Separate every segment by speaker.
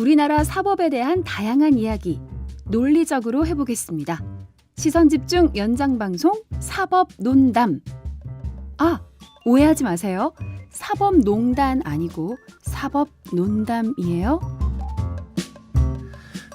Speaker 1: 우리나라 사법에 대한 다양한 이야기 논리적으로 해보겠습니다. 시선집중 연장방송 사법논담. 아, 오해하지 마세요. 사법농단 아니고 사법논담이에요.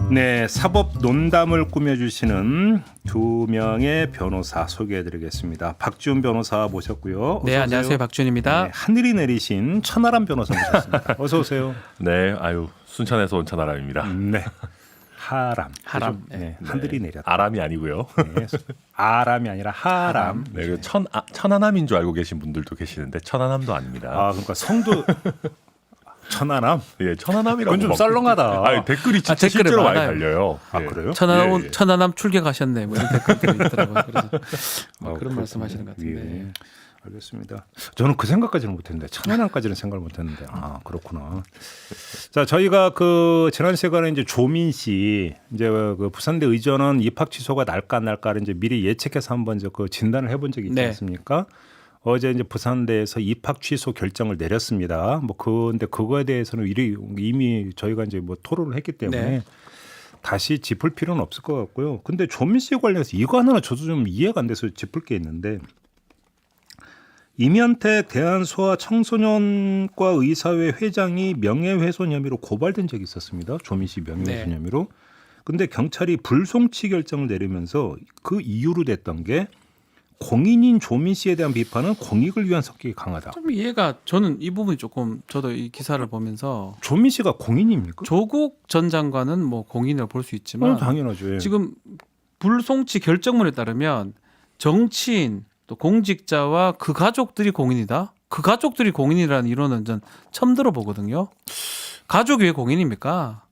Speaker 2: 네, 사법논담을 꾸며주시는 두 명의 변호사 소개해드리겠습니다. 박지훈 변호사 모셨고요.
Speaker 3: 네, 안녕하세요. 박지훈입니다.
Speaker 2: 네, 하늘이 내리신 천하람 변호사 모셨습니다. 어서 오세요.
Speaker 4: 네, 아유 순천에서 온 천하람입니다.
Speaker 2: 네, 하람.
Speaker 3: 하람.
Speaker 2: 네, 하늘이 내렸다.
Speaker 4: 아람이 아니고요.
Speaker 2: 네, 아람이 아니라 하람.
Speaker 4: 네, 그 천하남인 줄 알고 계신 분들도 계시는데 천하남도 아닙니다.
Speaker 2: 아, 그러니까 성도 천하람.
Speaker 4: 예, 천하남이라고.
Speaker 2: 그건 좀 썰렁하다.
Speaker 4: 아니, 댓글이 진짜
Speaker 3: 댓글에
Speaker 4: 실제로 많이
Speaker 3: 많아요.
Speaker 4: 달려요.
Speaker 2: 아,
Speaker 4: 예.
Speaker 2: 그래요?
Speaker 3: 천하남 출격하셨네. 뭐 이런 댓글들이 있더라고요. 그래서
Speaker 2: 아,
Speaker 3: 그런 말씀하시는 것 같은데.
Speaker 2: 예, 알겠습니다. 저는 그 생각까지는 못했는데 천안함까지는 생각을 못했는데 아 그렇구나. 자 저희가 그 지난 시간에 이제 조민 씨 이제 그 부산대 의전원 입학 취소가 날까 안 날까를 이제 미리 예측해서 한번 이제 그 진단을 해본 적이 있지
Speaker 3: 네.
Speaker 2: 않습니까? 어제 이제 부산대에서 입학 취소 결정을 내렸습니다. 뭐 근데 그거에 대해서는 이미 저희가 이제 뭐 토론을 했기 때문에.
Speaker 3: 네.
Speaker 2: 다시 짚을 필요는 없을 것 같고요. 근데 조민 씨 관련해서 이거 하나 저도 좀 이해가 안 돼서 짚을 게 있는데 이면택 대한소아청소년과 의사회 회장이 명예훼손 혐의로 고발된 적이 있었습니다. 조민 씨 명예훼손
Speaker 3: 네.
Speaker 2: 혐의로. 근데 경찰이 불송치 결정을 내리면서 그 이유로 됐던 게 공인인 조민 씨에 대한 비판은 공익을 위한 성격이 강하다.
Speaker 3: 좀 이해가 저는 이 부분이 조금 저도 이 기사를 보면서
Speaker 2: 조민 씨가 공인입니까?
Speaker 3: 조국 전 장관은 뭐 공인이라고 볼 수 있지만
Speaker 2: 당연하죠. 예.
Speaker 3: 지금 불송치 결정문에 따르면 정치인 또 공직자와 그 가족들이 공인이다. 그 가족들이 공인이라는 이론은 전 처음 들어보거든요. 가족이 왜 공인입니까?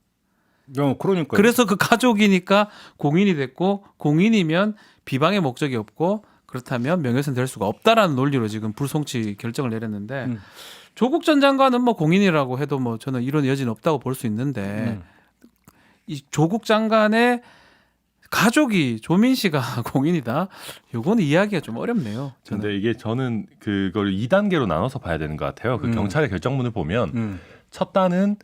Speaker 2: 그러니까.
Speaker 3: 그래서 그 가족이니까 공인이 됐고 공인이면 비방의 목적이 없고 그렇다면 명예훼손 될 수가 없다라는 논리로 지금 불송치 결정을 내렸는데 조국 전 장관은 뭐 공인이라고 해도 뭐 저는 이런 여지는 없다고 볼 수 있는데 이 조국 장관의 가족이 조민 씨가 공인이다. 요거는 이해하기가 좀 어렵네요. 저는.
Speaker 4: 근데 이게 저는 그걸 2단계로 나눠서 봐야 되는 것 같아요. 그 경찰의 결정문을 보면 첫 단은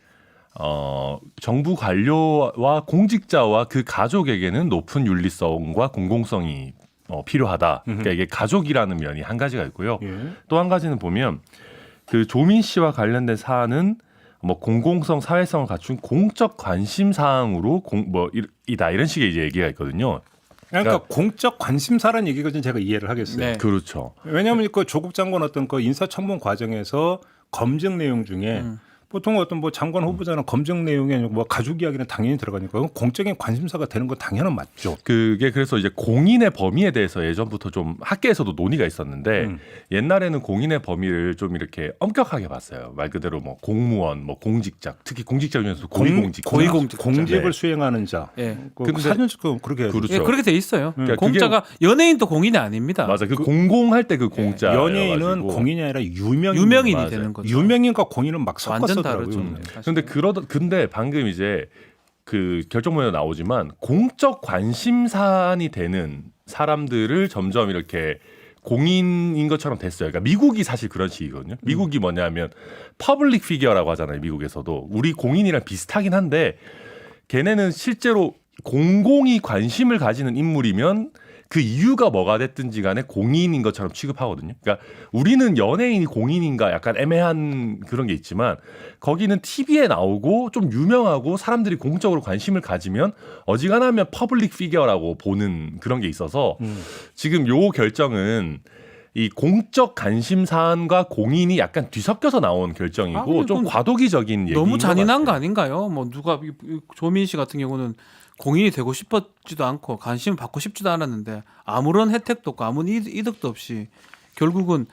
Speaker 4: 정부 관료와 공직자와 그 가족에게는 높은 윤리성과 공공성이 필요하다. 그러니까 이게 가족이라는 면이 한 가지가 있고요.
Speaker 2: 예.
Speaker 4: 또 한 가지는 보면 그 조민 씨와 관련된 사안은 뭐 공공성, 사회성을 갖춘 공적 관심 사항으로 이다 이런 식의 이제 얘기가 있거든요.
Speaker 2: 그러니까 공적 관심사라는 얘기가 좀 제가 이해를 하겠어요.
Speaker 3: 네.
Speaker 4: 그렇죠.
Speaker 2: 왜냐하면 그 조국 장관 어떤 그 인사청문 과정에서 검증 내용 중에 보통 어떤 뭐 장관 후보자는 검증 내용이 아니고 뭐 가족 이야기는 당연히 들어가니까 그건 공적인 관심사가 되는 건 당연한 맞죠.
Speaker 4: 그게 그래서 이제 공인의 범위에 대해서 예전부터 좀 학계에서도 논의가 있었는데 옛날에는 공인의 범위를 좀 이렇게 엄격하게 봤어요. 말 그대로 뭐 공무원, 뭐 공직자, 특히 공직자 중에서 고위공직자,
Speaker 2: 공직을
Speaker 4: 네.
Speaker 2: 수행하는 자.
Speaker 3: 예.
Speaker 4: 근데
Speaker 2: 사전적으로 그렇게 해야
Speaker 4: 그렇죠.
Speaker 3: 예, 그렇게 돼 있어요.
Speaker 4: 그러니까
Speaker 3: 공자가 연예인도 공인이 아닙니다.
Speaker 4: 맞아. 그 공공할 때 그 공자.
Speaker 2: 연예인은 공인이 아니라 유명인이
Speaker 3: 맞아요. 되는 거죠.
Speaker 2: 유명인과 공인은 막
Speaker 3: 완전
Speaker 2: 섞었더라고요.
Speaker 3: 다르죠.
Speaker 4: 근데 방금 이제 그 결정문에 나오지만 공적 관심 사안이 되는 사람들을 점점 이렇게 공인인 것처럼 됐어요. 그러니까 미국이 사실 그런 식이거든요. 미국이 뭐냐면 퍼블릭 피겨라고 하잖아요. 미국에서도 우리 공인이랑 비슷하긴 한데 걔네는 실제로 공공이 관심을 가지는 인물이면 그 이유가 뭐가 됐든지 간에 공인인 것처럼 취급하거든요. 그러니까 우리는 연예인이 공인인가 약간 애매한 그런 게 있지만 거기는 TV에 나오고 좀 유명하고 사람들이 공적으로 관심을 가지면 어지간하면 퍼블릭 피겨라고 보는 그런 게 있어서 지금 요 결정은 이 공적 관심 사안과 공인이 약간 뒤섞여서 나온 결정이고 좀 과도기적인 얘기인
Speaker 3: 너무 잔인한
Speaker 4: 것
Speaker 3: 거
Speaker 4: 같아요.
Speaker 3: 아닌가요? 뭐 누가 조민 씨 같은 경우는 공인이 되고 싶었지도 않고 관심을 받고 싶지도 않았는데 아무런 혜택도 없고 아무런 이득도 없이 결국은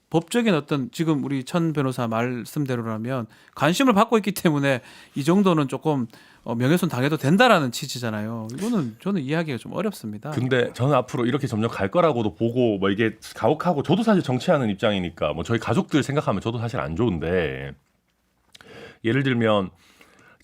Speaker 3: 법적인 어떤 지금 우리 천 변호사 말씀대로라면 관심을 받고 있기 때문에 이 정도는 조금 명예훼손 당해도 된다라는 취지잖아요. 이거는 저는 이해하기가 좀 어렵습니다.
Speaker 4: 근데 저는 앞으로 이렇게 점점 갈 거라고도 보고 뭐 이게 가혹하고 저도 사실 정치하는 입장이니까 뭐 저희 가족들 생각하면 저도 사실 안 좋은데 예를 들면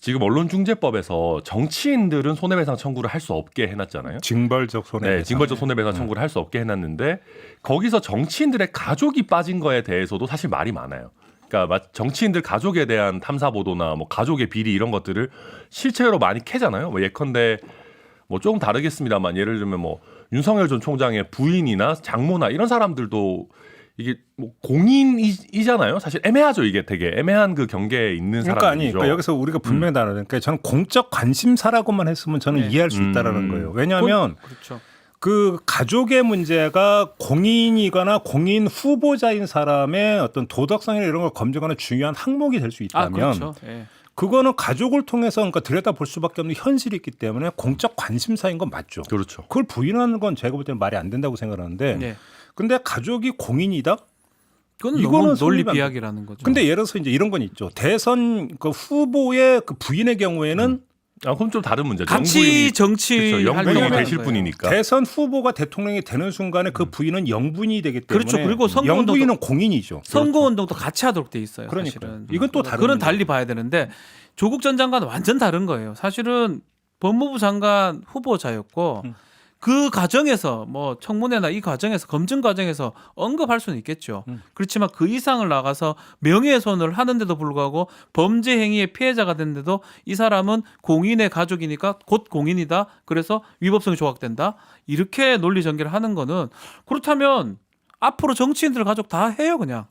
Speaker 4: 지금 언론중재법에서 정치인들은 손해배상 청구를 할 수 없게 해놨잖아요.
Speaker 2: 징벌적 손해배상.
Speaker 4: 네, 징벌적 손해배상 청구를 할 수 없게 해놨는데 거기서 정치인들의 가족이 빠진 거에 대해서도 사실 말이 많아요. 그러니까 정치인들 가족에 대한 탐사 보도나 뭐 가족의 비리 이런 것들을 실체로 많이 캐잖아요. 뭐 예컨대 뭐 조금 다르겠습니다만 예를 들면 뭐 윤석열 전 총장의 부인이나 장모나 이런 사람들도 이게 뭐 공인이잖아요. 사실 애매하죠. 이게 되게 애매한 그 경계에 있는
Speaker 2: 그러니까 아니,
Speaker 4: 사람들이죠.
Speaker 2: 그러니까 여기서 우리가 분명히 다르니까 그러니까 저는 공적 관심사라고만 했으면 저는
Speaker 3: 네.
Speaker 2: 이해할 수 있다라는 거예요. 왜냐하면
Speaker 3: 그렇죠.
Speaker 2: 그 가족의 문제가 공인이거나 공인 후보자인 사람의 어떤 도덕성이나 이런 걸 검증하는 중요한 항목이 될 수 있다면
Speaker 3: 그렇죠. 예.
Speaker 2: 그거는 가족을 통해서 그러니까 들여다볼 수밖에 없는 현실이 있기 때문에 공적 관심사인 건 맞죠.
Speaker 4: 그렇죠.
Speaker 2: 그걸 부인하는 건 제가 볼 때는 말이 안 된다고 생각하는데
Speaker 3: 네.
Speaker 2: 근데 가족이 공인이다?
Speaker 3: 그건
Speaker 2: 이거는
Speaker 3: 너무 논리
Speaker 2: 성립이 안
Speaker 3: 비약이라는 거죠.
Speaker 2: 근데 예를 들어서 이제 이런 건 있죠. 대선 그 후보의 그 부인의 경우에는
Speaker 4: 그럼 좀 다른 문제죠.
Speaker 3: 같이 정치
Speaker 4: 그렇죠. 영부인이
Speaker 3: 활동을
Speaker 4: 되실
Speaker 3: 하는 거예요.
Speaker 4: 분이니까.
Speaker 2: 대선 후보가 대통령이 되는 순간에 그 부인은 영부인이 되기 때문에
Speaker 3: 그렇죠. 그리고 선거운동도-
Speaker 2: 영부인은 공인이죠.
Speaker 3: 선거운동도 같이 하도록 돼 있어요.
Speaker 2: 그러니까요.
Speaker 3: 사실은.
Speaker 2: 이건 또 다른
Speaker 3: 그런
Speaker 2: 문제죠.
Speaker 3: 달리 봐야 되는데 조국 전 장관은 완전 다른 거예요. 사실은 법무부 장관 후보자였고 그 과정에서 뭐 청문회나 이 과정에서 검증 과정에서 언급할 수는 있겠죠. 그렇지만 그 이상을 나가서 명예훼손을 하는데도 불구하고 범죄 행위의 피해자가 됐는데도 이 사람은 공인의 가족이니까 곧 공인이다. 그래서 위법성이 조각된다. 이렇게 논리 전개를 하는 거는 그렇다면 앞으로 정치인들 가족 다 해요 그냥.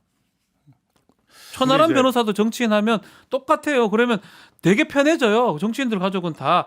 Speaker 3: 천하람
Speaker 4: 이제-
Speaker 3: 변호사도 정치인 하면 똑같아요. 그러면 되게 편해져요. 정치인들 가족은 다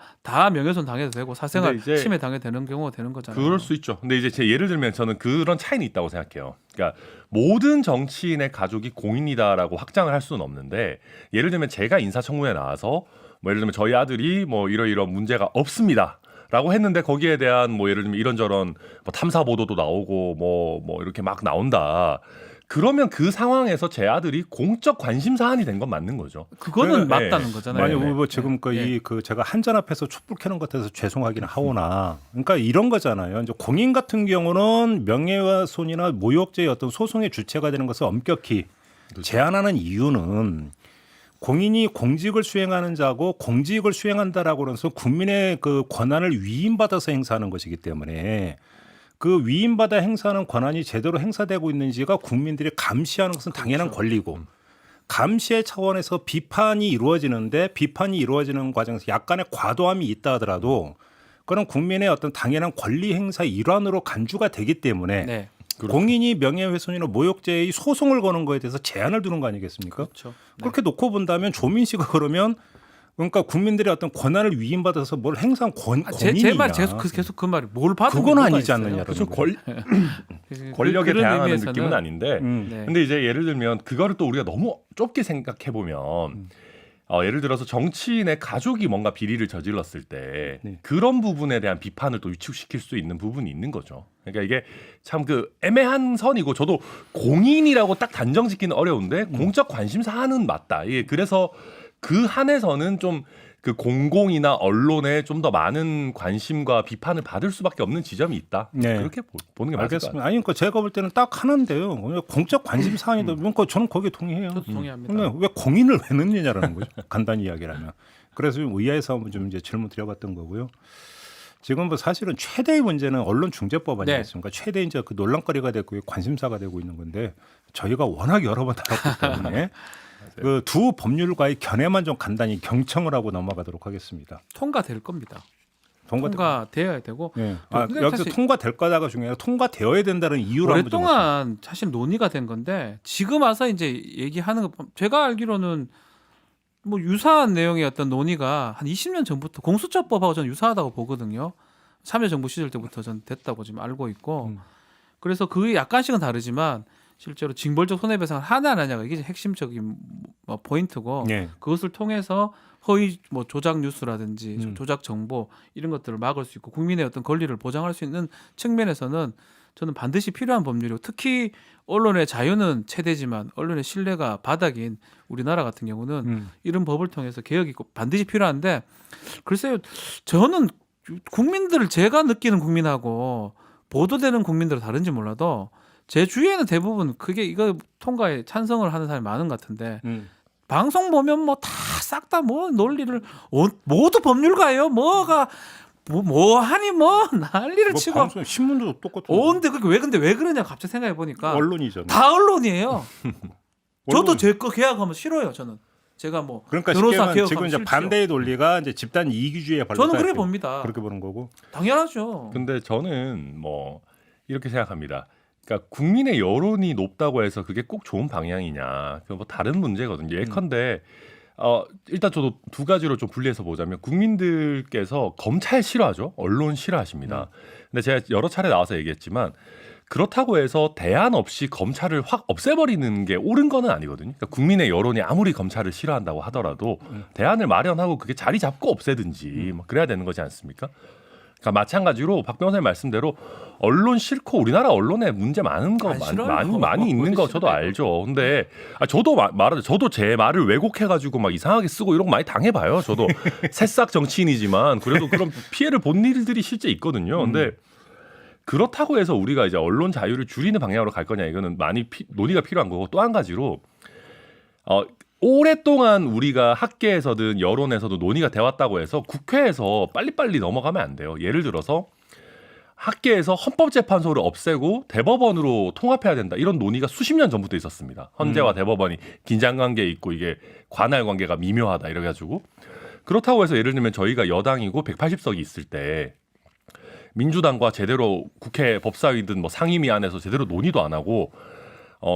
Speaker 3: 명예훼손 당해도 되고 사생활
Speaker 4: 근데 이제
Speaker 3: 침해 당해도 되는 경우가 되는 거잖아요.
Speaker 4: 그럴 수 있죠. 근데 이제 제 예를 들면 저는 그런 차이는 있다고 생각해요. 그러니까 모든 정치인의 가족이 공인이다라고 확장을 할 수는 없는데 예를 들면 제가 인사청문회에 나와서 뭐 예를 들면 저희 아들이 뭐 이러이러한 문제가 없습니다. 라고 했는데 거기에 대한 뭐 예를 들면 이런저런 뭐 탐사 보도도 나오고 뭐 이렇게 막 나온다. 그러면 그 상황에서 제 아들이 공적 관심 사안이 된 건 맞는 거죠.
Speaker 3: 그거는
Speaker 4: 네.
Speaker 3: 맞다는 거잖아요.
Speaker 2: 아니
Speaker 4: 네.
Speaker 2: 뭐 지금
Speaker 3: 네.
Speaker 2: 그 제가 한잔 앞에서 촛불 켜는 것 같아서 죄송하기는 하오나 그러니까 이런 거잖아요. 이제 공인 같은 경우는 명예훼손이나 모욕죄의 어떤 소송의 주체가 되는 것을 엄격히 제한하는 이유는 공인이 공직을 수행하는 자고 공직을 수행한다라고 그러면서 국민의 그 권한을 위임받아서 행사하는 것이기 때문에 그 위임받아 행사하는 권한이 제대로 행사되고 있는지가 국민들이 감시하는 것은 당연한 권리고 감시의 차원에서 비판이 이루어지는데 비판이 이루어지는 과정에서 약간의 과도함이 있다 하더라도 그런 국민의 어떤 당연한 권리 행사의 일환으로 간주가 되기 때문에
Speaker 3: 네.
Speaker 2: 공인이 명예훼손이나 모욕죄의 소송을 거는 거에 대해서 제한을 두는 거 아니겠습니까?
Speaker 3: 그렇죠.
Speaker 2: 그렇게 놓고 본다면 조민 씨가 그러면 그러니까 국민들의 어떤 권한을 위임받아서 뭘 행사한 권인이냐?
Speaker 3: 제 말 계속 그 말이 뭘 받은
Speaker 2: 그건
Speaker 3: 이유가
Speaker 2: 아니지
Speaker 3: 있어요.
Speaker 2: 않느냐라는
Speaker 4: 그렇죠.
Speaker 2: 거죠.
Speaker 4: 권력에
Speaker 3: 그런
Speaker 4: 대항하는
Speaker 3: 의미에서는-
Speaker 4: 느낌은 아닌데
Speaker 3: 네.
Speaker 4: 근데 이제 예를 들면 그거를 또 우리가 너무 좁게 생각해 보면 예를 들어서 정치인의 가족이 뭔가 비리를 저질렀을 때
Speaker 2: 네.
Speaker 4: 그런 부분에 대한 비판을 또 위축시킬 수 있는 부분이 있는 거죠. 그러니까 이게 참 그 애매한 선이고 저도 공인이라고 딱 단정 짓기는 어려운데 공적 관심 사안은 맞다. 이게 그래서 그 한에서는 좀 그 공공이나 언론에 좀 더 많은 관심과 비판을 받을 수밖에 없는 지점이 있다.
Speaker 2: 네.
Speaker 4: 그렇게 보는 게 맞을 것 같아요.
Speaker 2: 알겠습니다. 아니 그러니까 제가 볼 때는 딱 하나인데요. 공적 관심 사안이다. 그러니까 저는 거기에 동의해요.
Speaker 3: 저도 동의합니다.
Speaker 2: 근데 왜 공인을 왜 넣느냐라는 거죠. 간단히 이야기하면. 그래서 좀 의아해서 한번 좀 이제 질문 드려봤던 거고요. 지금 뭐 사실은 최대의 문제는 언론중재법 아니겠습니까? 최대 이제 그 논란거리가 되고 관심사가 되고 있는 건데 저희가 워낙 여러 번 다뤘기 때문에 그 두 법률과의 견해만 좀 간단히 경청을 하고 넘어가도록 하겠습니다.
Speaker 3: 통과될 겁니다.
Speaker 2: 통과.
Speaker 3: 통과되어야 되고
Speaker 2: 예.
Speaker 3: 근데
Speaker 2: 여기서
Speaker 3: 사실
Speaker 2: 통과될 거다가 중요해요. 통과되어야 된다는 이유로 한번 좀
Speaker 3: 오랫동안 사실 논의가 된 건데 지금 와서 이제 얘기하는 거 제가 알기로는 뭐 유사한 내용의 어떤 논의가 한 20년 전부터 공수처법하고 저는 유사하다고 보거든요. 참여정부 시절 때부터 전 됐다고 지금 알고 있고 그래서 그게 약간씩은 다르지만 실제로 징벌적 손해배상을 하냐 안 하냐가 이게 핵심적인 뭐 포인트고
Speaker 2: 예.
Speaker 3: 그것을 통해서 허위 뭐 조작 뉴스라든지 조작 정보 이런 것들을 막을 수 있고 국민의 어떤 권리를 보장할 수 있는 측면에서는 저는 반드시 필요한 법률이고 특히 언론의 자유는 최대지만 언론의 신뢰가 바닥인 우리나라 같은 경우는 이런 법을 통해서 개혁이 꼭 반드시 필요한데 글쎄요 저는 국민들을 제가 느끼는 국민하고 보도되는 국민들은 다른지 몰라도 제 주위에는 대부분 그게 이거 통과에 찬성을 하는 사람이 많은 것 같은데 방송 보면 뭐 다 싹 다 뭐 논리를 모두 법률가예요. 뭐가 뭐 하니 뭐 난리를
Speaker 2: 뭐
Speaker 3: 치고
Speaker 2: 방송 신문도 똑같은
Speaker 3: 온데 그게 왜 근데 왜 그러냐 갑자기 생각해 보니까
Speaker 2: 언론이잖아요.
Speaker 3: 다 언론이에요. 저도 제 거 계약하면 싫어요. 저는 제가 뭐
Speaker 2: 그러니까
Speaker 3: 변호사
Speaker 2: 쉽게
Speaker 3: 개혁하면
Speaker 2: 지금 이제
Speaker 3: 싫죠.
Speaker 2: 반대의 논리가 이제 집단 이기주의에 발렸다.
Speaker 3: 저는 그래
Speaker 2: 이렇게
Speaker 3: 봅니다.
Speaker 2: 그렇게 보는 거고.
Speaker 3: 당연하죠.
Speaker 4: 근데 저는 뭐 이렇게 생각합니다. 그러니까 국민의 여론이 높다고 해서 그게 꼭 좋은 방향이냐? 그 뭐 다른 문제거든요. 예컨대 일단 저도 두 가지로 좀 분리해서 보자면 국민들께서 검찰 싫어하죠. 언론 싫어하십니다. 근데 제가 여러 차례 나와서 얘기했지만 그렇다고 해서 대안 없이 검찰을 확 없애버리는 게 옳은 거는 아니거든요. 그러니까 국민의 여론이 아무리 검찰을 싫어한다고 하더라도 대안을 마련하고 그게 자리 잡고 없애든지 뭐 그래야 되는 거지 않습니까? 그러니까 마찬가지로 박 변호사님 말씀대로 언론 싫고 우리나라 언론에 문제 많은 거
Speaker 3: 안 싫어요.
Speaker 4: 많이 있는 거 저도
Speaker 3: 싫어요.
Speaker 4: 알죠. 근데 저도 말하죠. 저도 제 말을 왜곡해가지고 막 이상하게 쓰고 이런 거 많이 당해봐요. 저도 새싹 정치인이지만 그래도 그런 피해를 본 일들이 실제 있거든요. 근데 그렇다고 해서 우리가 이제 언론 자유를 줄이는 방향으로 갈 거냐 이거는 많이 논의가 필요한 거고 또 한 가지로 오랫동안 우리가 학계에서든 여론에서도 논의가 돼 왔다고 해서 국회에서 빨리빨리 넘어가면 안 돼요. 예를 들어서 학계에서 헌법재판소를 없애고 대법원으로 통합해야 된다. 이런 논의가 수십 년 전부터 있었습니다. 헌재와 대법원이 긴장관계에 있고 이게 관할 관계가 미묘하다 이래가지고 그렇다고 해서 예를 들면 저희가 여당이고 180석이 있을 때 민주당과 제대로 국회 법사위든 뭐 상임위 안에서 제대로 논의도 안 하고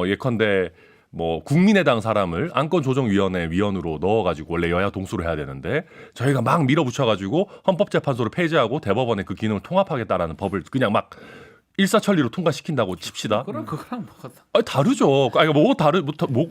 Speaker 4: 예컨대 뭐 국민의당 사람을 안건조정위원회 위원으로 넣어가지고 원래 여야 동수로 해야 되는데 저희가 막 밀어붙여가지고 헌법재판소를 폐지하고 대법원의 그 기능을 통합하겠다라는 법을 그냥 막 일사천리로 통과시킨다고 칩시다.
Speaker 3: 그럼 그거랑 뭐가
Speaker 4: 다르죠.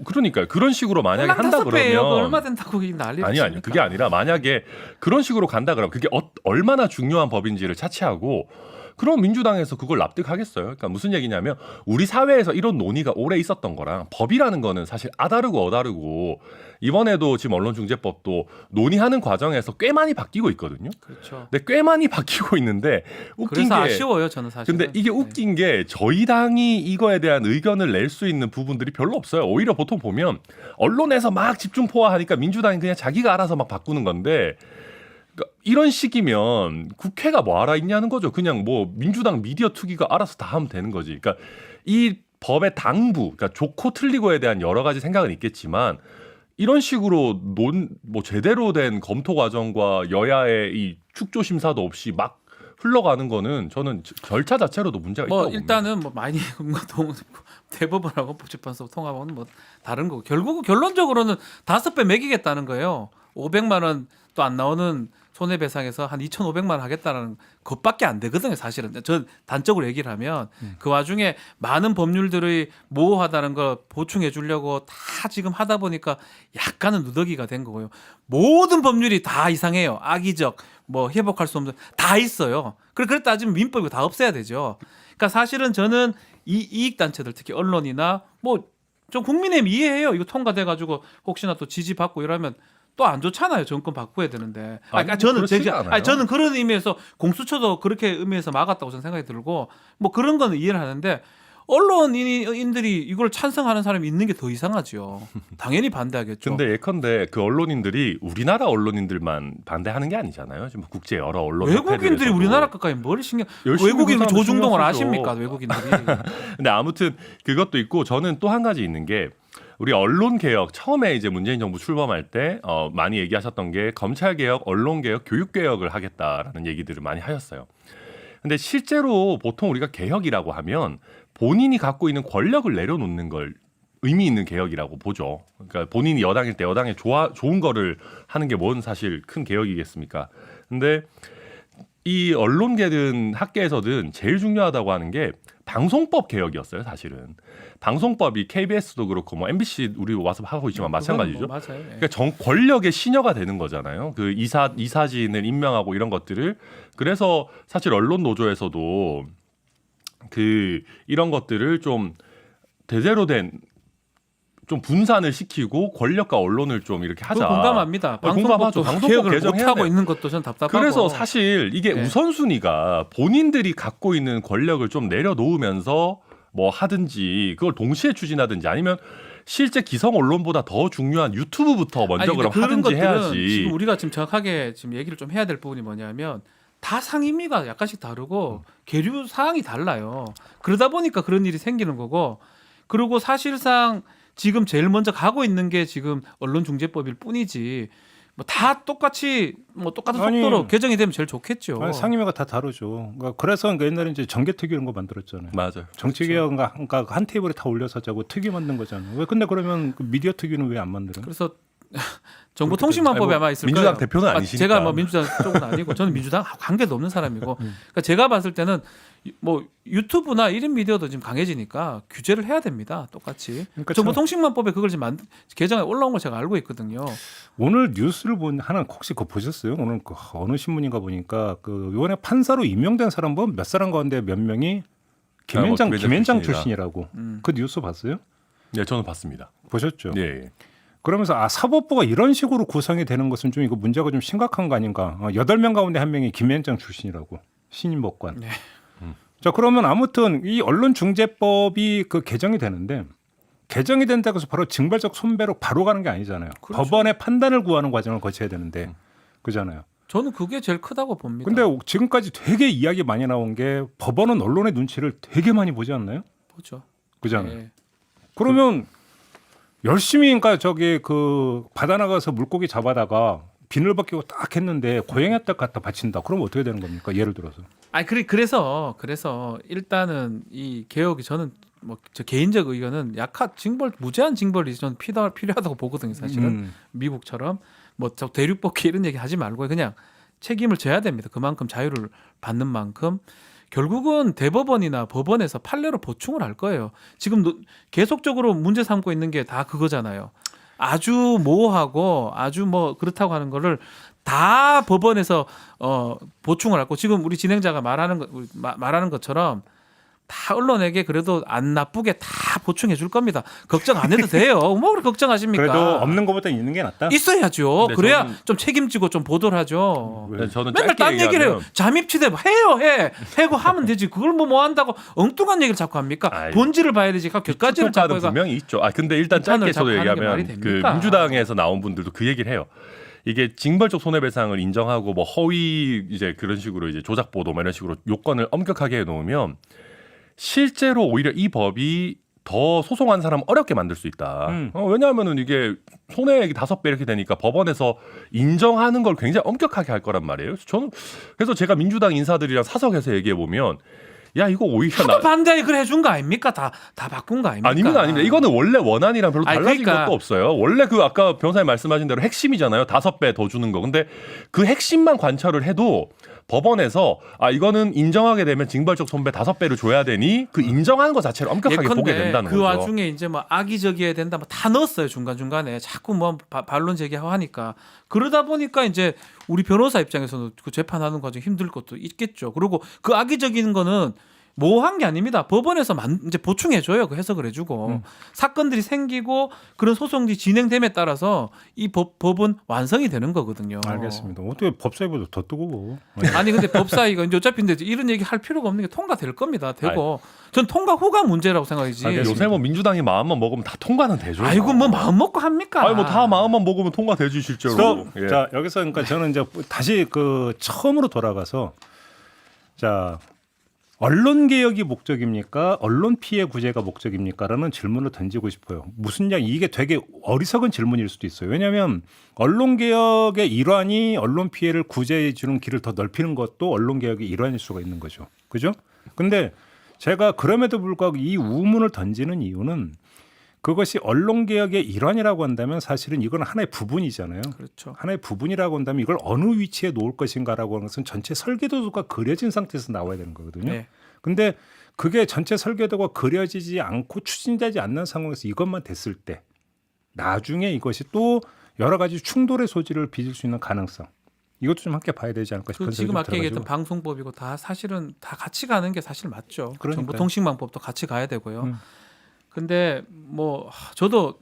Speaker 4: 그러니까요. 그런 식으로 만약에 한다 그러면
Speaker 3: 얼마 된다고 난리.
Speaker 4: 아니 그게 아니라 만약에 그런 식으로 간다 그러면 그게 얼마나 중요한 법인지를 차치하고 그럼 민주당에서 그걸 납득하겠어요. 그러니까 무슨 얘기냐면 우리 사회에서 이런 논의가 오래 있었던 거랑 법이라는 거는 사실 아다르고 어다르고 이번에도 지금 언론중재법도 논의하는 과정에서 꽤 많이 바뀌고 있거든요.
Speaker 3: 그렇죠.
Speaker 4: 근데 꽤 많이 바뀌고 있는데 웃긴
Speaker 3: 그래서
Speaker 4: 게
Speaker 3: 아쉬워요 저는 사실.
Speaker 4: 근데 이게 웃긴 게 저희 당이 이거에 대한 의견을 낼 수 있는 부분들이 별로 없어요. 오히려 보통 보면 언론에서 막 집중 포화하니까 민주당이 그냥 자기가 알아서 막 바꾸는 건데 그러니까 이런 식이면 국회가 뭐 알아 있냐는 거죠. 그냥 뭐 민주당 미디어 투기가 알아서 다 하면 되는 거지. 그러니까 이 법의 당부, 그러니까 좋고 틀리고에 대한 여러 가지 생각은 있겠지만 이런 식으로 뭐 제대로 된 검토 과정과 여야의 이 축조 심사도 없이 막 흘러가는 거는 저는 절차 자체로도 문제가 있다고 봅니다.
Speaker 3: 일단은 뭐 많이 대법원하고 법재판소 통합은 뭐 다른 거고 결론적으로는 5배 매기겠다는 거예요. 500만 원 또 안 나오는 손해배상에서 한 2,500만 원 하겠다는 것밖에 안 되거든요. 사실은 저 단적으로 얘기를 하면 그 와중에 많은 법률들이 모호하다는 걸 보충해 주려고 다 지금 하다 보니까 약간은 누더기가 된 거고요. 모든 법률이 다 이상해요. 악의적 뭐 회복할 수 없는 다 있어요. 그래 따지면 민법이 다 없애야 되죠. 그러니까 사실은 저는 이 이익단체들 특히 언론이나 뭐 좀 국민의힘 이해해요. 이거 통과돼 가지고 혹시나 또 지지받고 이러면 또 안 좋잖아요. 정권 바꿔야 되는데. 저는 그런 의미에서 공수처도 그렇게 의미에서 막았다고 저는 생각이 들고 뭐 그런 거는 이해를 하는데 언론인들이 이걸 찬성하는 사람이 있는 게 더 이상하죠. 당연히 반대하겠죠.
Speaker 4: 근데 예컨대 그 언론인들이 우리나라 언론인들만 반대하는 게 아니잖아요. 지금 국제 여러 언론
Speaker 3: 외국인들이 우리나라 것까지 뭘 신경? 외국인 조중동을 아십니까? 외국인들이.
Speaker 4: 근데 아무튼 그것도 있고 저는 또 한 가지 있는 게 우리 언론 개혁 처음에 이제 문재인 정부 출범할 때 많이 얘기하셨던 게 검찰 개혁, 언론 개혁, 교육 개혁을 하겠다라는 얘기들을 많이 하셨어요. 근데 실제로 보통 우리가 개혁이라고 하면 본인이 갖고 있는 권력을 내려놓는 걸 의미 있는 개혁이라고 보죠. 그러니까 본인이 여당일 때 여당에 좋은 거를 하는 게 뭔 사실 큰 개혁이겠습니까? 근데 이 언론계든 학계에서든 제일 중요하다고 하는 게 방송법 개혁이었어요, 사실은. 방송법이 KBS도 그렇고 뭐 MBC 우리 와서 하고 있지만 마찬가지죠.
Speaker 3: 뭐 맞아요.
Speaker 4: 그러니까 권력의 시녀가 되는 거잖아요. 그 이사진을 임명하고 이런 것들을. 그래서 사실 언론 노조에서도 이런 것들을 좀 제대로 된 좀 분산을 시키고 권력과 언론을 좀 이렇게 하자.
Speaker 3: 공감합니다. 방송법도 개혁을 못 하고 있는 것도 전 답답하고.
Speaker 4: 그래서 사실 이게 우선순위가 본인들이 갖고 있는 권력을 좀 내려놓으면서 뭐 하든지 그걸 동시에 추진하든지 아니면 실제 기성 언론보다 더 중요한 유튜브부터 먼저 그럼 하든지 해야지.
Speaker 3: 지금 우리가 지금 정확하게 지금 얘기를 좀 해야 될 부분이 뭐냐면 다 상임위가 약간씩 다르고 계류 사항이 달라요. 그러다 보니까 그런 일이 생기는 거고 그리고 사실상 지금 제일 먼저 가고 있는 게 지금 언론중재법일 뿐이지 뭐 다 똑같이 뭐 똑같은
Speaker 2: 아니,
Speaker 3: 속도로 개정이 되면 제일 좋겠죠.
Speaker 2: 아니, 상임위가 다 다르죠. 그래서 옛날에 이제 정개특위 이런 거 만들었잖아요.
Speaker 4: 맞아요.
Speaker 2: 정치개혁 그러니까 한 테이블에 다 올려서 자고 특위 만든 거잖아요. 왜 근데 그러면 그 미디어 특위는 왜 안 만들어요?
Speaker 3: 그래서 정보통신망법에
Speaker 4: 아니, 뭐
Speaker 3: 아마 있을
Speaker 4: 민주당
Speaker 3: 거예요.
Speaker 4: 대표는 아니시니까.
Speaker 3: 제가 뭐 민주당 쪽은 아니고 저는 민주당 관계도 없는 사람이고 그러니까 제가 봤을 때는 뭐 유튜브나 1인 미디어도 지금 강해지니까 규제를 해야 됩니다. 똑같이.
Speaker 2: 그러니까
Speaker 3: 정보통신망법에 그걸 지금 개정에 올라온 걸 제가 알고 있거든요.
Speaker 2: 오늘 뉴스를 본 하나 혹시 그거 보셨어요? 오늘 그 어느 신문인가 보니까 그 이번에 판사로 임명된 사람 보면 몇 사람 가운데 몇 명이 김현장 출신이라고. 그 뉴스 봤어요?
Speaker 4: 네, 저는 봤습니다.
Speaker 2: 보셨죠?
Speaker 4: 예.
Speaker 2: 그러면서 사법부가 이런 식으로 구성이 되는 것은 좀 이거 문제가 좀 심각한 거 아닌가? 8명 가운데 한 명이 김현장 출신이라고 신임 법관.
Speaker 3: 네.
Speaker 2: 자 그러면 아무튼 이 언론중재법이 그 개정이 되는데 개정이 된다고 해서 바로 징벌적 손배로 바로 가는 게 아니잖아요.
Speaker 3: 그렇죠.
Speaker 2: 법원의 판단을 구하는 과정을 거쳐야 되는데 그잖아요.
Speaker 3: 저는 그게 제일 크다고 봅니다.
Speaker 2: 근데 지금까지 되게 이야기 많이 나온 게 법원은 언론의 눈치를 되게 많이 보지 않나요?
Speaker 3: 보죠.
Speaker 2: 그잖아요.
Speaker 3: 네.
Speaker 2: 그러면 열심히 그러니까 저기 그 바다 나가서 물고기 잡아다가 비늘 벗기고 딱 했는데 고양이 딱 갖다 바친다. 그럼 어떻게 되는 겁니까? 예를 들어서.
Speaker 3: 아니 그래서 일단은 이 개혁이 저는 뭐 저 개인적 의견은 무제한 징벌이 저는 필요하다고 보거든요. 사실은 미국처럼 뭐 저 대륙법기 이런 얘기 하지 말고 그냥 책임을 져야 됩니다. 그만큼 자유를 받는 만큼 결국은 대법원이나 법원에서 판례로 보충을 할 거예요. 지금 계속적으로 문제 삼고 있는 게 다 그거잖아요. 아주 모호하고 아주 뭐 그렇다고 하는 거를 다 법원에서 보충을 하고 지금 우리 진행자가 말하는 것처럼 다 언론에게 그래도 안 나쁘게 다 보충해 줄 겁니다. 걱정 안 해도 돼요. 뭐 그렇게 걱정하십니까?
Speaker 2: 그래도 없는 것보다 있는 게 낫다.
Speaker 3: 있어야죠.
Speaker 4: 네,
Speaker 3: 그래야
Speaker 4: 저는-
Speaker 3: 좀 책임지고 좀 보도를 하죠.
Speaker 4: 네, 저는
Speaker 3: 맨날
Speaker 4: 짧게
Speaker 3: 딴 얘기를 해요.
Speaker 4: 얘기하면
Speaker 3: 잠입치대 해고 하면 되지. 그걸 뭐 한다고 엉뚱한 얘기를 자꾸 합니까?
Speaker 4: 아이,
Speaker 3: 본질을 봐야 되지. 격가지를 자꾸
Speaker 4: 도
Speaker 3: 해가.
Speaker 4: 분명히 있죠. 근데 일단
Speaker 3: 비판을
Speaker 4: 짧게 저도
Speaker 3: 자꾸 하는 게
Speaker 4: 얘기하면
Speaker 3: 말이
Speaker 4: 그
Speaker 3: 됩니까?
Speaker 4: 민주당에서 나온 분들도 그 얘기를 해요. 이게 징벌적 손해배상을 인정하고 뭐 허위 이제 그런 식으로 이제 조작 보도 뭐 이런 식으로 요건을 엄격하게 해놓으면 실제로 오히려 이 법이 더 소송한 사람 어렵게 만들 수 있다. 왜냐하면은 이게 손해액이 5배 이렇게 되니까 법원에서 인정하는 걸 굉장히 엄격하게 할 거란 말이에요. 그래서 제가 민주당 인사들이랑 사석에서 얘기해 보면 야 이거 오히려
Speaker 3: 하도 반대에 그래 해준 거 아닙니까? 다 바꾼 거 아닙니까?
Speaker 4: 아닙니다. 이거는 원래 원안이랑 별로
Speaker 3: 아니,
Speaker 4: 달라진
Speaker 3: 그러니까.
Speaker 4: 것도 없어요. 원래 그 아까 변호사님 말씀하신 대로 핵심이잖아요. 5배 더 주는 거. 근데 그 핵심만 관철을 해도 법원에서 이거는 인정하게 되면 징벌적 손배 5배를 줘야 되니 그 인정하는 것 자체를 엄격하게 보게 된다는
Speaker 3: 그
Speaker 4: 거죠.
Speaker 3: 와중에 이제 뭐 악의적이어야 된다 뭐 다 넣었어요. 중간중간에 자꾸 뭐 반론 제기하고 하니까 그러다 보니까 이제 우리 변호사 입장에서는 그 재판하는 과정 힘들 것도 있겠죠. 그리고 그 악의적인 거는 모호한 게 아닙니다. 법원에서 이제 보충해줘요. 그 해석을 해주고 사건들이 생기고 그런 소송이 진행됨에 따라서 이 법은 완성이 되는 거거든요.
Speaker 2: 알겠습니다. 어떻게 법사위보다 더 뜨거워?
Speaker 3: 아니 근데 법사위가 이제 어차피 근데 이런 얘기 할 필요가 없는 게 통과될 겁니다. 되고 전 통과 후가 문제라고 생각이지.
Speaker 4: 요새 뭐 민주당이 마음만 먹으면 다 통과는 되죠.
Speaker 3: 아이고 뭐 마음 먹고 합니까?
Speaker 4: 아니 뭐 다 마음만 먹으면 통과되지 실제로. 예.
Speaker 2: 자 여기서 그러니까 저는 이제 다시 그 처음으로 돌아가서 자 언론 개혁이 목적입니까? 언론 피해 구제가 목적입니까?라는 질문을 던지고 싶어요. 무슨 이게 되게 어리석은 질문일 수도 있어요. 왜냐하면 언론 개혁의 일환이 언론 피해를 구제해 주는 길을 더 넓히는 것도 언론 개혁의 일환일 수가 있는 거죠. 그죠? 근데 제가 그럼에도 불구하고 이 우문을 던지는 이유는 그것이 언론 개혁의 일환이라고 한다면 사실은 이건 하나의 부분이잖아요.
Speaker 3: 그렇죠.
Speaker 2: 하나의 부분이라고 한다면 이걸 어느 위치에 놓을 것인가라고 하는 것은 전체 설계도가 그려진 상태에서 나와야 되는 거거든요.
Speaker 3: 네.
Speaker 2: 근데 그게 전체 설계도가 그려지지 않고 추진되지 않는 상황에서 이것만 됐을 때 나중에 이것이 또 여러 가지 충돌의 소지를 빚을 수 있는 가능성 이것도 좀 함께 봐야 되지 않을까 싶은
Speaker 3: 그
Speaker 2: 생각이
Speaker 3: 지금 아까
Speaker 2: 들어가지고.
Speaker 3: 얘기했던 방송법이고 다 사실은 다 같이 가는 게 사실 맞죠.
Speaker 2: 그러니까요.
Speaker 3: 정보통신망법도 같이 가야 되고요. 근데 뭐 저도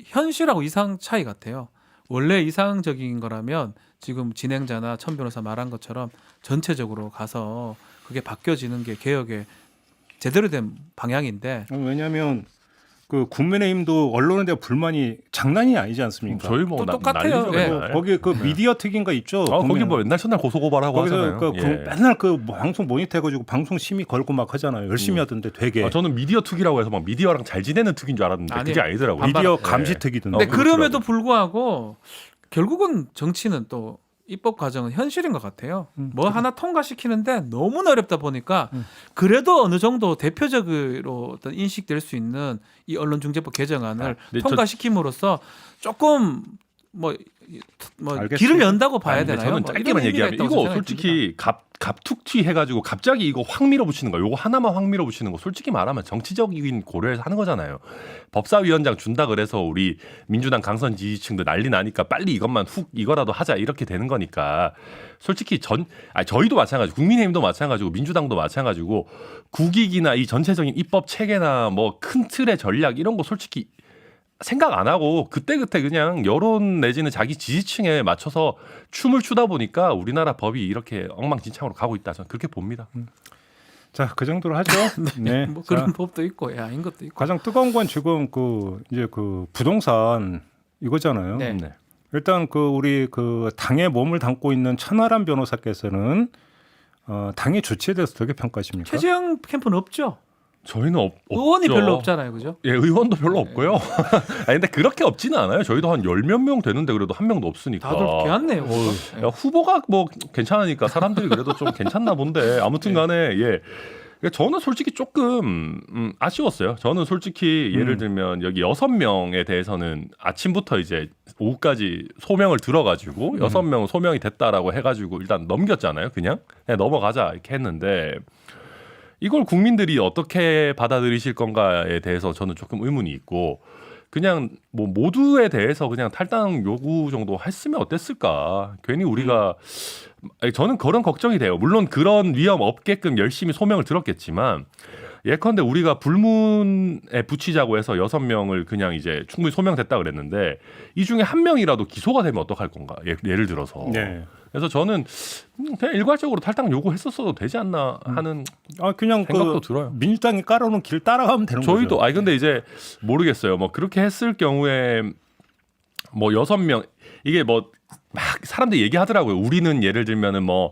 Speaker 3: 현실하고 이상 차이 같아요. 원래 이상적인 거라면 지금 진행자나 천 변호사 말한 것처럼 전체적으로 가서 그게 바뀌어지는 게 개혁의 제대로 된 방향인데
Speaker 2: 왜냐하면 그 국민의힘도 언론에 대한 불만이 장난이 아니지 않습니까?
Speaker 4: 저희 뭐
Speaker 3: 또
Speaker 4: 나-
Speaker 3: 똑같아요.
Speaker 4: 난리죠,
Speaker 3: 예.
Speaker 4: 맨날.
Speaker 2: 거기 그 미디어 특위인가 있죠.
Speaker 4: 거기
Speaker 2: 국민의힘.
Speaker 4: 뭐 맨날 첫날 고소고발하고
Speaker 2: 거기서
Speaker 4: 하잖아요.
Speaker 2: 그
Speaker 4: 예.
Speaker 2: 맨날 그 방송 모니터해가지고 방송 심의 걸고 막 하잖아요. 열심히 하던데 되게
Speaker 4: 저는 미디어 특위라고 해서 막 미디어랑 잘 지내는 특위인 줄 알았는데
Speaker 3: 아니에요.
Speaker 4: 그게 아니더라고요.
Speaker 2: 미디어
Speaker 4: 예.
Speaker 2: 감시 특위던데.
Speaker 3: 근데
Speaker 4: 그렇더라고요.
Speaker 3: 그럼에도 불구하고 결국은 정치는 또 입법 과정은 현실인 것 같아요. 뭐 하나 통과시키는데 너무 어렵다 보니까 그래도 어느 정도 대표적으로 어떤 인식될 수 있는 이 언론중재법 개정안을
Speaker 4: 근데
Speaker 3: 통과시킴으로써 조금 뭐
Speaker 2: 알겠습니다.
Speaker 3: 길을 연다고 봐야
Speaker 4: 아니, 근데
Speaker 3: 되나요?
Speaker 4: 저는
Speaker 3: 뭐
Speaker 4: 짧게만
Speaker 3: 이런 의미가
Speaker 4: 얘기하면
Speaker 3: 있다고
Speaker 4: 이거
Speaker 3: 생각이
Speaker 4: 솔직히
Speaker 3: 듭니다.
Speaker 4: 갑툭튀 해가지고 갑자기 이거 확 밀어붙이는 거, 요거 하나만 확 밀어붙이는 거, 솔직히 말하면 정치적인 고려해서 하는 거잖아요. 법사위원장 준다 그래서 우리 민주당 강선 지지층들 난리 나니까 빨리 이것만 훅 이거라도 하자 이렇게 되는 거니까 솔직히 저희도 마찬가지고 국민의힘도 마찬가지고 민주당도 마찬가지고 국익이나 이 전체적인 입법 체계나 뭐 큰 틀의 전략 이런 거 솔직히 생각 안 하고 그때그때 그냥 여론 내지는 자기 지지층에 맞춰서 춤을 추다 보니까 우리나라 법이 이렇게 엉망진창으로 가고 있다. 저는 그렇게 봅니다.
Speaker 2: 자, 그 정도로 하죠. 네.
Speaker 3: 뭐
Speaker 2: 자,
Speaker 3: 그런 법도 있고 아닌 것도 있고.
Speaker 2: 가장 뜨거운 건 지금 그 이제 그 부동산 이거잖아요.
Speaker 3: 네.
Speaker 4: 네.
Speaker 2: 일단 그 우리 그 당에 몸을 담고 있는 천하람 변호사께서는 당의 조치에 대해서 어떻게 평가하십니까?
Speaker 3: 최재형 캠프는 없죠.
Speaker 4: 저희는
Speaker 3: 의원이
Speaker 4: 없죠.
Speaker 3: 별로 없잖아요, 그죠?
Speaker 4: 예, 의원도 별로 없고요. 아니 근데 그렇게 없지는 않아요. 저희도 한 10몇 명 되는데 그래도 한 명도 없으니까.
Speaker 3: 다들 개왔네요.
Speaker 4: 야, 후보가 뭐 괜찮으니까 사람들이 그래도 좀 괜찮나 본데 아무튼 간에 예. 저는 솔직히 조금 아쉬웠어요. 저는 솔직히 예를 들면 여기 6명에 대해서는 아침부터 이제 오후까지 소명을 들어가지고 6명 소명이 됐다라고 해가지고 일단 넘겼잖아요. 그냥 넘어가자 이렇게 했는데 이걸 국민들이 어떻게 받아들이실 건가에 대해서 저는 조금 의문이 있고 그냥 뭐 모두에 대해서 그냥 탈당 요구 정도 했으면 어땠을까? 괜히 우리가 저는 그런 걱정이 돼요. 물론 그런 위험 없게끔 열심히 소명을 들었겠지만 예컨대 우리가 불문에 붙이자고 해서 6명을 그냥 이제 충분히 소명됐다 그랬는데 이 중에 한 명이라도 기소가 되면 어떡할 건가? 예를 들어서.
Speaker 2: 네.
Speaker 4: 그래서 저는 그냥 일괄적으로 탈당 요구했었어도 되지 않나 하는
Speaker 2: 그냥
Speaker 4: 생각도
Speaker 2: 그
Speaker 4: 들어요.
Speaker 2: 민주당이 깔아놓은 길 따라가면 되는 거죠.
Speaker 4: 저희도 근데 이제 모르겠어요. 뭐 그렇게 했을 경우에 뭐 6명 이게 뭐 막 사람들이 얘기하더라고요. 우리는 예를 들면은 뭐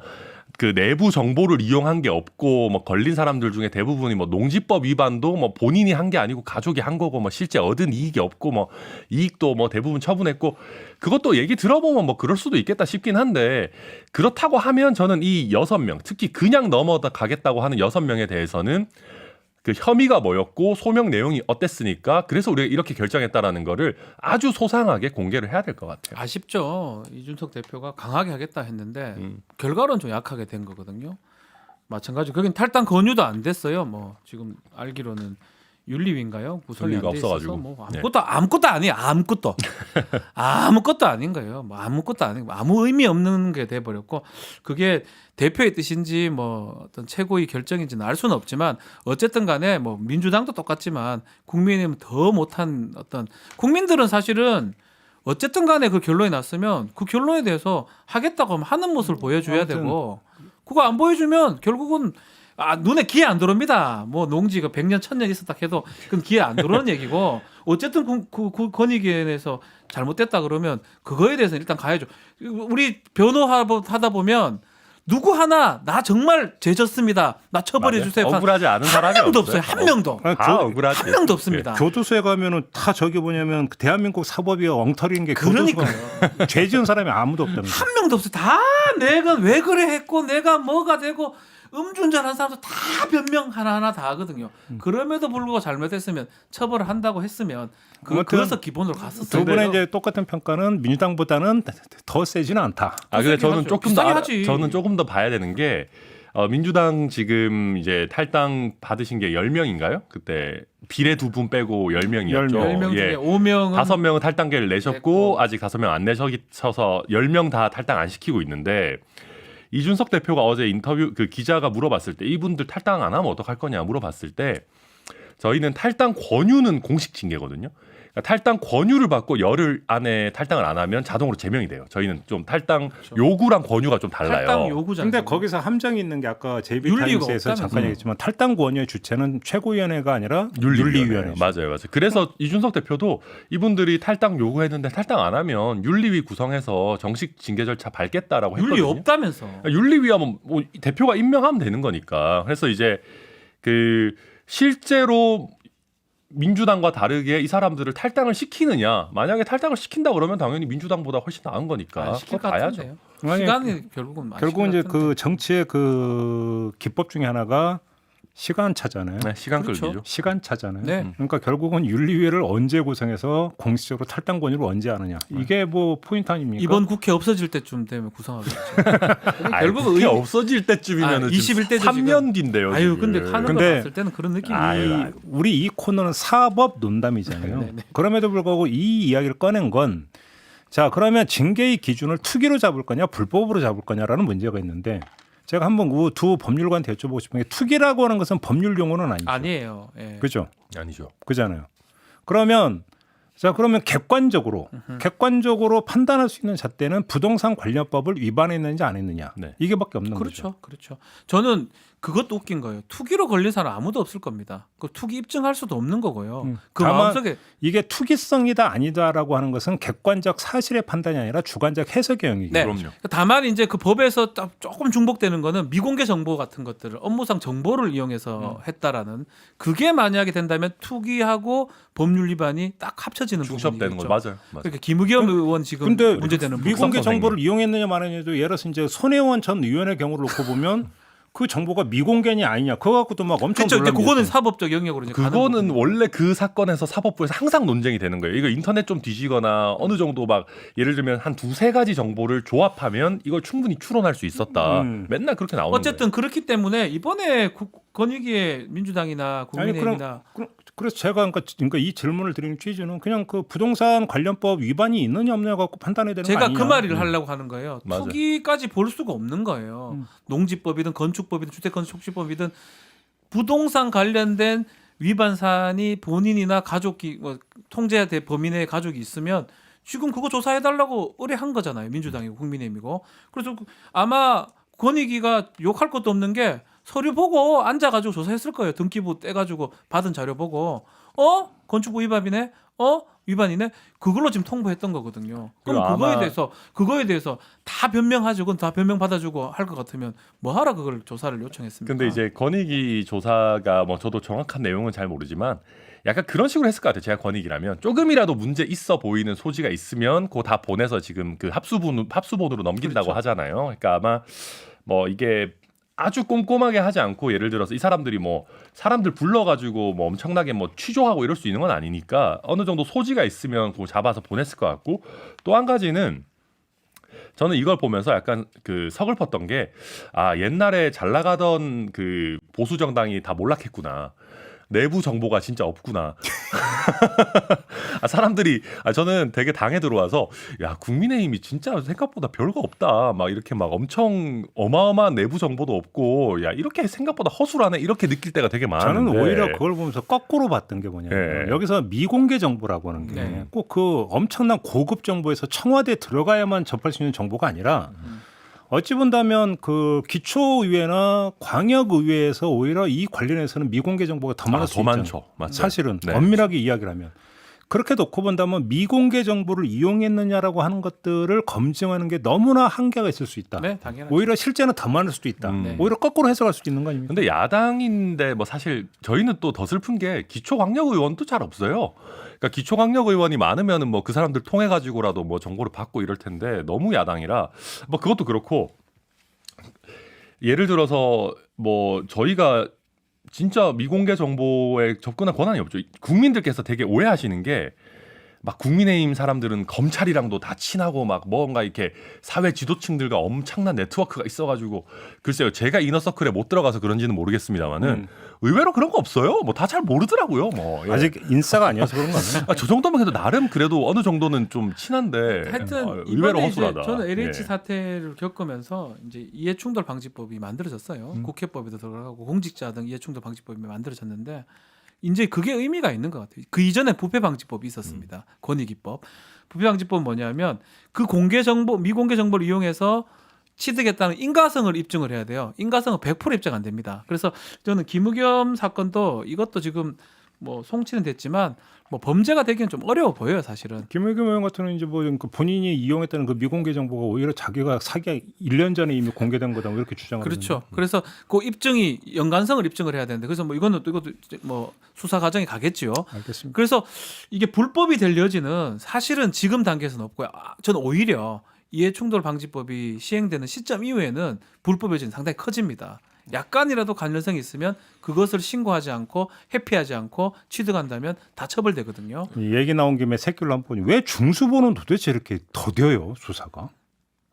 Speaker 4: 그 내부 정보를 이용한 게 없고 뭐 걸린 사람들 중에 대부분이 뭐 농지법 위반도 뭐 본인이 한 게 아니고 가족이 한 거고 뭐 실제 얻은 이익이 없고 뭐 이익도 뭐 대부분 처분했고 그것도 얘기 들어보면 뭐 그럴 수도 있겠다 싶긴 한데 그렇다고 하면 저는 이 6명 특히 그냥 넘어가겠다고 하는 6명에 대해서는 그 혐의가 뭐였고 소명 내용이 어땠으니까 그래서 우리가 이렇게 결정했다라는 거를 아주 소상하게 공개를 해야 될 것 같아요.
Speaker 3: 아쉽죠. 이준석 대표가 강하게 하겠다 했는데 결과로는 좀 약하게 된 거거든요. 마찬가지로 거긴 탈당 권유도 안 됐어요. 뭐 지금 알기로는 윤리위인가요? 구성이 안
Speaker 4: 윤리가
Speaker 3: 돼 있어서
Speaker 4: 없어가지고.
Speaker 3: 뭐 아무것도 아니에요. 아무것도 아닌 거예요. 뭐 아무것도 아닌 아무 의미 없는 게 돼 버렸고 그게 대표의 뜻인지 뭐 어떤 최고의 결정인지는 알 수는 없지만 어쨌든 간에 뭐 민주당도 똑같지만 국민의힘은 더 못한 어떤 국민들은 사실은 어쨌든 간에 그 결론이 났으면 그 결론에 대해서 하겠다고 하면 하는 모습을 보여줘야
Speaker 2: 아무튼.
Speaker 3: 되고 그거 안 보여주면 결국은 눈에 귀에 안 들어옵니다. 뭐 농지가 100년 1000년 있었다 해도 그건 귀에 안 들어오는 얘기고 어쨌든 그 권익위원회에서 잘못됐다 그러면 그거에 대해서는 일단 가야죠. 우리 변호하다 보면 누구 하나 나 정말 죄졌습니다. 나 처벌해 주세요.
Speaker 4: 억울하지 않은 사람이
Speaker 3: 한 명도 없어요. 한 명도.
Speaker 4: 다 억울하지.
Speaker 3: 한 명도 없습니다.
Speaker 2: 교도소에 가면은 다 저기 뭐냐면 그 대한민국 사법이 엉터리인 게
Speaker 3: 그러니까요.
Speaker 2: 교도소가 죄 지은 사람이 아무도 없답니다.
Speaker 3: 한 명도 없어요. 다 내가 왜 그래 했고 내가 뭐가 되고 음주운전한 사람도 다 변명 하나하나 다 하거든요. 그럼에도 불구하고 잘못했으면 처벌을 한다고 했으면
Speaker 2: 아무튼
Speaker 3: 그래서 기본으로 갔었어요.
Speaker 2: 두 분의 이제 똑같은 평가는 민주당보다는 더 세지는 않다.
Speaker 4: 근데 저는
Speaker 3: 하죠.
Speaker 4: 조금
Speaker 3: 비싸게
Speaker 4: 더
Speaker 3: 하지.
Speaker 4: 저는 조금 더 봐야 되는 게 민주당 지금 이제 탈당 받으신 게 10명인가요? 그때 비례 2분 빼고 10명이었죠.
Speaker 3: 10명 중에 5명은
Speaker 4: 5명은 탈당계를 내셨고
Speaker 3: 냈고. 아직
Speaker 4: 아직 5명 안 내셔서 10명 다 탈당 안 시키고 있는데 이준석 대표가 어제 인터뷰 그 기자가 물어봤을 때 이분들 탈당 안 하면 어떡할 거냐 물어봤을 때 저희는 탈당 권유는 공식 징계거든요. 그러니까 탈당 권유를 받고 열흘 안에 탈당을 안 하면 자동으로 제명이 돼요. 저희는 좀 탈당 요구랑 권유가 좀 달라요.
Speaker 3: 탈당 요구잖아요.
Speaker 2: 근데 거기서 함정이 있는 게 아까
Speaker 3: 윤리가
Speaker 2: JB타임스에서
Speaker 3: 없다면서요.
Speaker 2: 잠깐 얘기했지만 탈당 권유의 주체는 최고위원회가 아니라
Speaker 4: 윤리위원회.
Speaker 2: 윤리위원회.
Speaker 4: 맞아요. 그래서 이준석 대표도 이분들이 탈당 요구했는데 탈당 안 하면 윤리위 구성해서 정식 징계 절차 밟겠다라고 했거든요.
Speaker 3: 윤리 없다면서.
Speaker 4: 윤리위하면 뭐 대표가 임명하면 되는 거니까. 그래서 이제 그 실제로 민주당과 다르게 이 사람들을 탈당을 시키느냐? 만약에 탈당을 시킨다 그러면 당연히 민주당보다 훨씬 나은 거니까.
Speaker 3: 시킬
Speaker 4: 그거
Speaker 3: 것
Speaker 4: 봐야죠.
Speaker 3: 같은데요.
Speaker 2: 아니,
Speaker 3: 시간이 결국은
Speaker 2: 결국은 이제
Speaker 3: 시킬 것
Speaker 2: 그 정치의 그 기법 중에 하나가 시간차잖아요.
Speaker 4: 네, 시간
Speaker 3: 그렇죠.
Speaker 4: 끌기죠.
Speaker 2: 시간차잖아요.
Speaker 3: 네.
Speaker 2: 그러니까 결국은 윤리위를 언제 구성해서 공식적으로 탈당 권유를 언제 하느냐. 이게 뭐 포인트 아닙니까?
Speaker 3: 이번 국회 없어질 때쯤 되면 구성하겠죠.
Speaker 4: 아니,
Speaker 3: 결국은
Speaker 4: 국회
Speaker 3: 의미-
Speaker 4: 없어질 때쯤이면은
Speaker 3: 21대 죠
Speaker 4: 3년 뒤인데요.
Speaker 3: 아유,
Speaker 4: 지금.
Speaker 3: 근데 하는 거
Speaker 2: 근데
Speaker 3: 봤을 때는 그런 느낌이.
Speaker 2: 우리 이 코너는 사법 논담이잖아요.
Speaker 3: 네네.
Speaker 2: 그럼에도 불구하고 이 이야기를 꺼낸 건 자, 그러면 징계의 기준을 투기로 잡을 거냐 불법으로 잡을 거냐라는 문제가 있는데 제가 한번 그 두 법률가한테 여쭤보고 싶은 게 투기라고 하는 것은 법률 용어는 아니죠.
Speaker 3: 아니에요. 예.
Speaker 2: 그죠?
Speaker 4: 아니죠.
Speaker 2: 그잖아요. 그러면 객관적으로 판단할 수 있는 잣대는 부동산 관련법을 위반했는지 안 했느냐.
Speaker 4: 네.
Speaker 2: 이게밖에 없는 거죠.
Speaker 3: 그렇죠. 그렇죠. 저는 그것도 웃긴 거예요. 투기로 걸린 사람 아무도 없을 겁니다. 그 투기 입증할 수도 없는 거고요. 그
Speaker 2: 다만
Speaker 3: 마음속에
Speaker 2: 이게 투기성이다 아니다라고 하는 것은 객관적 사실의 판단이 아니라 주관적 해석의 영역이죠.
Speaker 3: 네.
Speaker 4: 그럼요.
Speaker 3: 다만 이제 그 법에서 조금 중복되는 거는 미공개 정보 같은 것들을 업무상 정보를 이용해서 했다라는 그게 만약에 된다면 투기하고 법률 위반이 딱 합쳐지는
Speaker 4: 중첩되는 거
Speaker 3: 부분이겠죠.
Speaker 4: 맞아요. 맞아요.
Speaker 3: 그러니까 김의겸 의원 지금
Speaker 2: 근데
Speaker 3: 문제되는 부분.
Speaker 2: 미공개
Speaker 4: 선생님.
Speaker 2: 정보를 이용했느냐 말았느냐도 예를 들어서 이제 손혜원 전 의원의 경우를 놓고 보면 그 정보가 미공개냐 아니냐 그거 갖고도 막 엄청
Speaker 3: 그렇죠. 이제
Speaker 2: 논란이
Speaker 3: 그거는
Speaker 2: 있었죠.
Speaker 3: 사법적 영역으로 이제 가는
Speaker 4: 그거는
Speaker 3: 부분이고.
Speaker 4: 원래 그 사건에서 사법부에서 항상 논쟁이 되는 거예요. 이거 인터넷 좀 뒤지거나 어느 정도 막 예를 들면 한 두세 가지 정보를 조합하면 이걸 충분히 추론할 수 있었다. 맨날 그렇게 나오는
Speaker 3: 어쨌든 그렇기 때문에 이번에 권익위의 민주당이나
Speaker 2: 아니,
Speaker 3: 국민의힘이나
Speaker 2: 그래서 제가 그러니까 이 질문을 드리는 취지는 그냥 그 부동산 관련법 위반이 있느냐 없느냐 갖고 판단해야 되는 거
Speaker 3: 제가
Speaker 2: 아니냐.
Speaker 3: 그 말을 하려고 하는 거예요.
Speaker 4: 맞아요.
Speaker 3: 투기까지 볼 수가 없는 거예요. 농지법이든 건축법이든 주택건축법이든 부동산 관련된 위반 사안이 본인이나 가족이 통제해야 될 범인의 가족이 있으면 지금 그거 조사해달라고 의뢰한 거잖아요. 민주당이고 국민의힘이고. 그래서 아마 권익위가 욕할 것도 없는 게 서류 보고 앉아가지고 조사했을 거예요. 등기부 떼가지고 받은 자료 보고 건축부 위반이네, 위반이네. 그걸로 지금 통보했던 거거든요. 그럼
Speaker 4: 그리고 아마-
Speaker 3: 그거에 대해서 다 변명하죠. 그건 다 변명 받아주고 할 것 같으면 뭐하라 그걸 조사를 요청했습니까?
Speaker 4: 근데 이제 권익위 조사가 뭐 저도 정확한 내용은 잘 모르지만 약간 그런 식으로 했을 것 같아요. 제가 권익이라면 조금이라도 문제 있어 보이는 소지가 있으면 그거 다 보내서 지금 그 합수본으로 넘긴다고
Speaker 3: 그렇죠.
Speaker 4: 하잖아요. 그러니까 아마 뭐 이게 아주 꼼꼼하게 하지 않고 예를 들어서 이 사람들이 뭐 사람들 불러가지고 뭐 엄청나게 뭐 취조하고 이럴 수 있는 건 아니니까 어느 정도 소지가 있으면 그거 잡아서 보냈을 것 같고 또 한 가지는 저는 이걸 보면서 약간 그 서글펐던 게 옛날에 잘 나가던 그 보수 정당이 다 몰락했구나. 내부 정보가 진짜 없구나. 사람들이 저는 되게 당에 들어와서 야 국민의힘이 진짜 생각보다 별거 없다. 막 이렇게 막 엄청 어마어마한 내부 정보도 없고 야 이렇게 생각보다 허술하네 이렇게 느낄 때가 되게 많은데
Speaker 2: 저는 오히려 그걸 보면서 거꾸로 봤던 게 뭐냐면
Speaker 4: 네.
Speaker 2: 여기서 미공개 정보라고 하는 게
Speaker 3: 네.
Speaker 2: 꼭 그 엄청난 고급 정보에서 청와대에 들어가야만 접할 수 있는 정보가 아니라 어찌 본다면 그 기초의회나 광역의회에서 오히려 이 관련해서는 미공개 정보가 더 많을 수
Speaker 4: 더
Speaker 2: 있잖아요.
Speaker 4: 많죠. 맞죠.
Speaker 2: 사실은
Speaker 4: 네.
Speaker 2: 엄밀하게 이야기를 하면 그렇게 놓고 본다면 미공개 정보를 이용했느냐라고 하는 것들을 검증하는 게 너무나 한계가 있을 수 있다.
Speaker 3: 네, 당연하죠.
Speaker 2: 오히려 실제는 더 많을 수도 있다.
Speaker 4: 네.
Speaker 2: 오히려 거꾸로 해석할 수도 있는 거 아닙니까?
Speaker 4: 근데 야당인데 뭐 사실 저희는 또 더 슬픈 게 기초광역의원도 잘 없어요. 그러니까 기초광역의원이 많으면은 뭐 그 사람들 통해 가지고라도 뭐 정보를 받고 이럴 텐데 너무 야당이라 뭐 그것도 그렇고 예를 들어서 뭐 저희가 진짜 미공개 정보에 접근할 권한이 없죠. 국민들께서 되게 오해하시는 게 막 국민의힘 사람들은 검찰이랑도 다 친하고 막 뭔가 이렇게 사회 지도층들과 엄청난 네트워크가 있어가지고 글쎄요 제가 이너서클에 못 들어가서 그런지는 모르겠습니다만은 의외로 그런 거 없어요. 뭐 다 잘 모르더라고요. 뭐 예.
Speaker 2: 아직 인싸가 아니어서 그런 거 아니에요?
Speaker 4: 저 정도면 해도 나름 그래도 어느 정도는 좀 친한데
Speaker 3: 하여튼
Speaker 4: 의외로
Speaker 3: 이번에 이제
Speaker 4: 허술하다.
Speaker 3: 저는 LH
Speaker 4: 예.
Speaker 3: 사태를 겪으면서 이제 이해충돌 방지법이 만들어졌어요. 국회법에도 들어가고 공직자 등 이해충돌 방지법이 만들어졌는데 이제 그게 의미가 있는 것 같아요. 그 이전에 부패방지법이 있었습니다. 권익위법. 부패방지법은 뭐냐면 그 공개 정보, 미공개 정보를 이용해서 취득했다는 인과성을 입증을 해야 돼요. 인과성은 100% 입증 안 됩니다. 그래서 저는 김의겸 사건도 이것도 지금 뭐 송치는 됐지만 뭐 범죄가 되기는 좀 어려워 보여요, 사실은.
Speaker 2: 김의겸 의원 같은 경우는 이제 뭐 본인이 이용했다는 그 미공개 정보가 오히려 자기가 사기 1년 전에 이미 공개된 거다 뭐 이렇게 주장하는.
Speaker 3: 그렇죠. 그래서 그 입증이 연관성을 입증을 해야 되는데 그래서 뭐 이것도 뭐 수사 과정에 가겠지요.
Speaker 2: 알겠습니다.
Speaker 3: 그래서 이게 불법이 될 여지는 사실은 지금 단계에서는 없고요. 저는 오히려 이해충돌방지법이 시행되는 시점 이후에는 불법 여지는 상당히 커집니다. 약간이라도 관련성이 있으면 그것을 신고하지 않고 회피하지 않고 취득한다면 다 처벌되거든요.
Speaker 2: 이 얘기 나온 김에 새끼를 한번 보니 왜 중수본은 도대체 이렇게 더뎌요 수사가?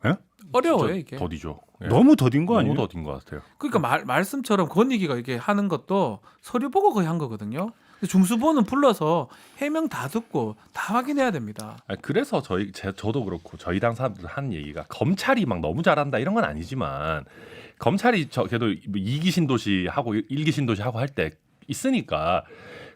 Speaker 2: 예?
Speaker 3: 어려워요
Speaker 4: 진짜
Speaker 3: 이게.
Speaker 4: 더디죠. 예.
Speaker 2: 너무 더딘 거 아니에요?
Speaker 4: 너무 더딘 것 같아요.
Speaker 3: 그러니까 말씀처럼 권익위가 이게 하는 것도 서류 보고 거의 한 거거든요. 중수본은 불러서 해명 다 듣고 다 확인해야 됩니다.
Speaker 4: 그래서 저도 그렇고 저희 당 사람들 한 얘기가 검찰이 막 너무 잘한다 이런 건 아니지만 검찰이 그래도 2기 신도시 하고 1기 신도시 하고 할 때 있으니까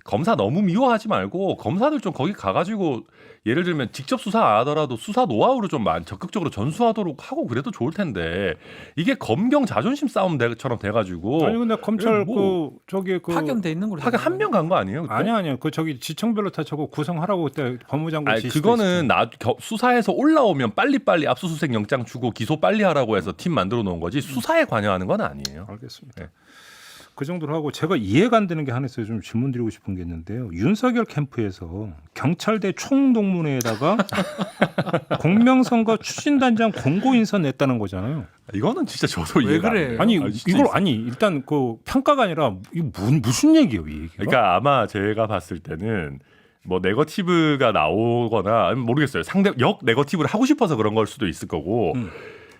Speaker 4: 검사 너무 미워하지 말고 검사들 좀 거기 가가지고 예를 들면 직접 수사 안 하더라도 수사 노하우를 좀 적극적으로 전수하도록 하고 그래도 좋을 텐데 이게 검경 자존심 싸움처럼 돼가지고
Speaker 2: 아니 근데 검찰
Speaker 4: 뭐
Speaker 2: 저기
Speaker 3: 파견돼 있는 걸로
Speaker 4: 파견 한 명 간 거 아니에요? 그때?
Speaker 2: 아니야 그 저기 지청별로 다 저거 구성하라고 그때 법무장관
Speaker 4: 아니,
Speaker 2: 지시도
Speaker 4: 그거는 수사해서 올라오면 빨리빨리 압수수색 영장 주고 기소 빨리 하라고 해서 팀 만들어 놓은 거지 수사에 관여하는 건 아니에요.
Speaker 2: 알겠습니다.
Speaker 4: 네.
Speaker 2: 그 정도로 하고 제가 이해가 안 되는 게 하나 있어요. 좀 질문드리고 싶은 게 있는데요. 윤석열 캠프에서 경찰대 총동문회에다가 공명선거 추진단장 공고 인선 냈다는 거잖아요.
Speaker 4: 이거는 진짜 저도
Speaker 3: 왜
Speaker 4: 이해가 안
Speaker 3: 그래?
Speaker 4: 돼요.
Speaker 2: 아니
Speaker 4: 진짜
Speaker 2: 이걸 아니 일단 그 평가가 아니라 이게 무슨 얘기예요, 이 얘기가?
Speaker 4: 그러니까 아마 제가 봤을 때는 뭐 네거티브가 나오거나 아니면 모르겠어요. 상대 역 네거티브를 하고 싶어서 그런 걸 수도 있을 거고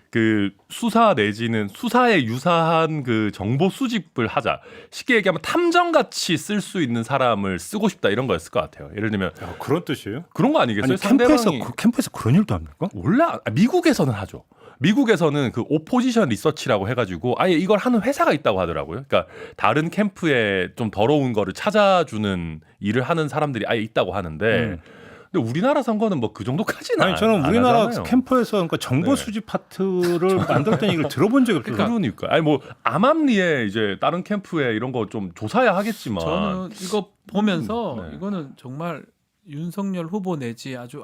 Speaker 4: 그 수사 내지는 수사에 유사한 그 정보 수집을 하자. 쉽게 얘기하면 탐정 같이 쓸 수 있는 사람을 쓰고 싶다 이런 거였을 것 같아요. 예를 들면
Speaker 2: 야, 그런 뜻이에요?
Speaker 4: 그런 거 아니겠어요?
Speaker 2: 아니
Speaker 4: 상대방이
Speaker 2: 캠프에서 그런 일도 합니까?
Speaker 4: 원래 미국에서는 하죠. 미국에서는 그 오포지션 리서치라고 해가지고 아예 이걸 하는 회사가 있다고 하더라고요. 그러니까 다른 캠프에 좀 더러운 거를 찾아주는 일을 하는 사람들이 아예 있다고 하는데 근데 우리나라 선거는 뭐 그 정도까지는
Speaker 2: 아니 저는
Speaker 4: 안
Speaker 2: 우리나라
Speaker 4: 하잖아요.
Speaker 2: 캠프에서 그러니까 정보
Speaker 4: 네.
Speaker 2: 수집 파트를 만들었다는 얘기를 들어본 적이 없어요.
Speaker 4: 그러니까 아니 뭐 암암리에 이제 다른 캠프에 이런 거 좀 조사해야 하겠지만
Speaker 3: 저는 이거 보면서
Speaker 4: 네.
Speaker 3: 이거는 정말 윤석열 후보 내지 아주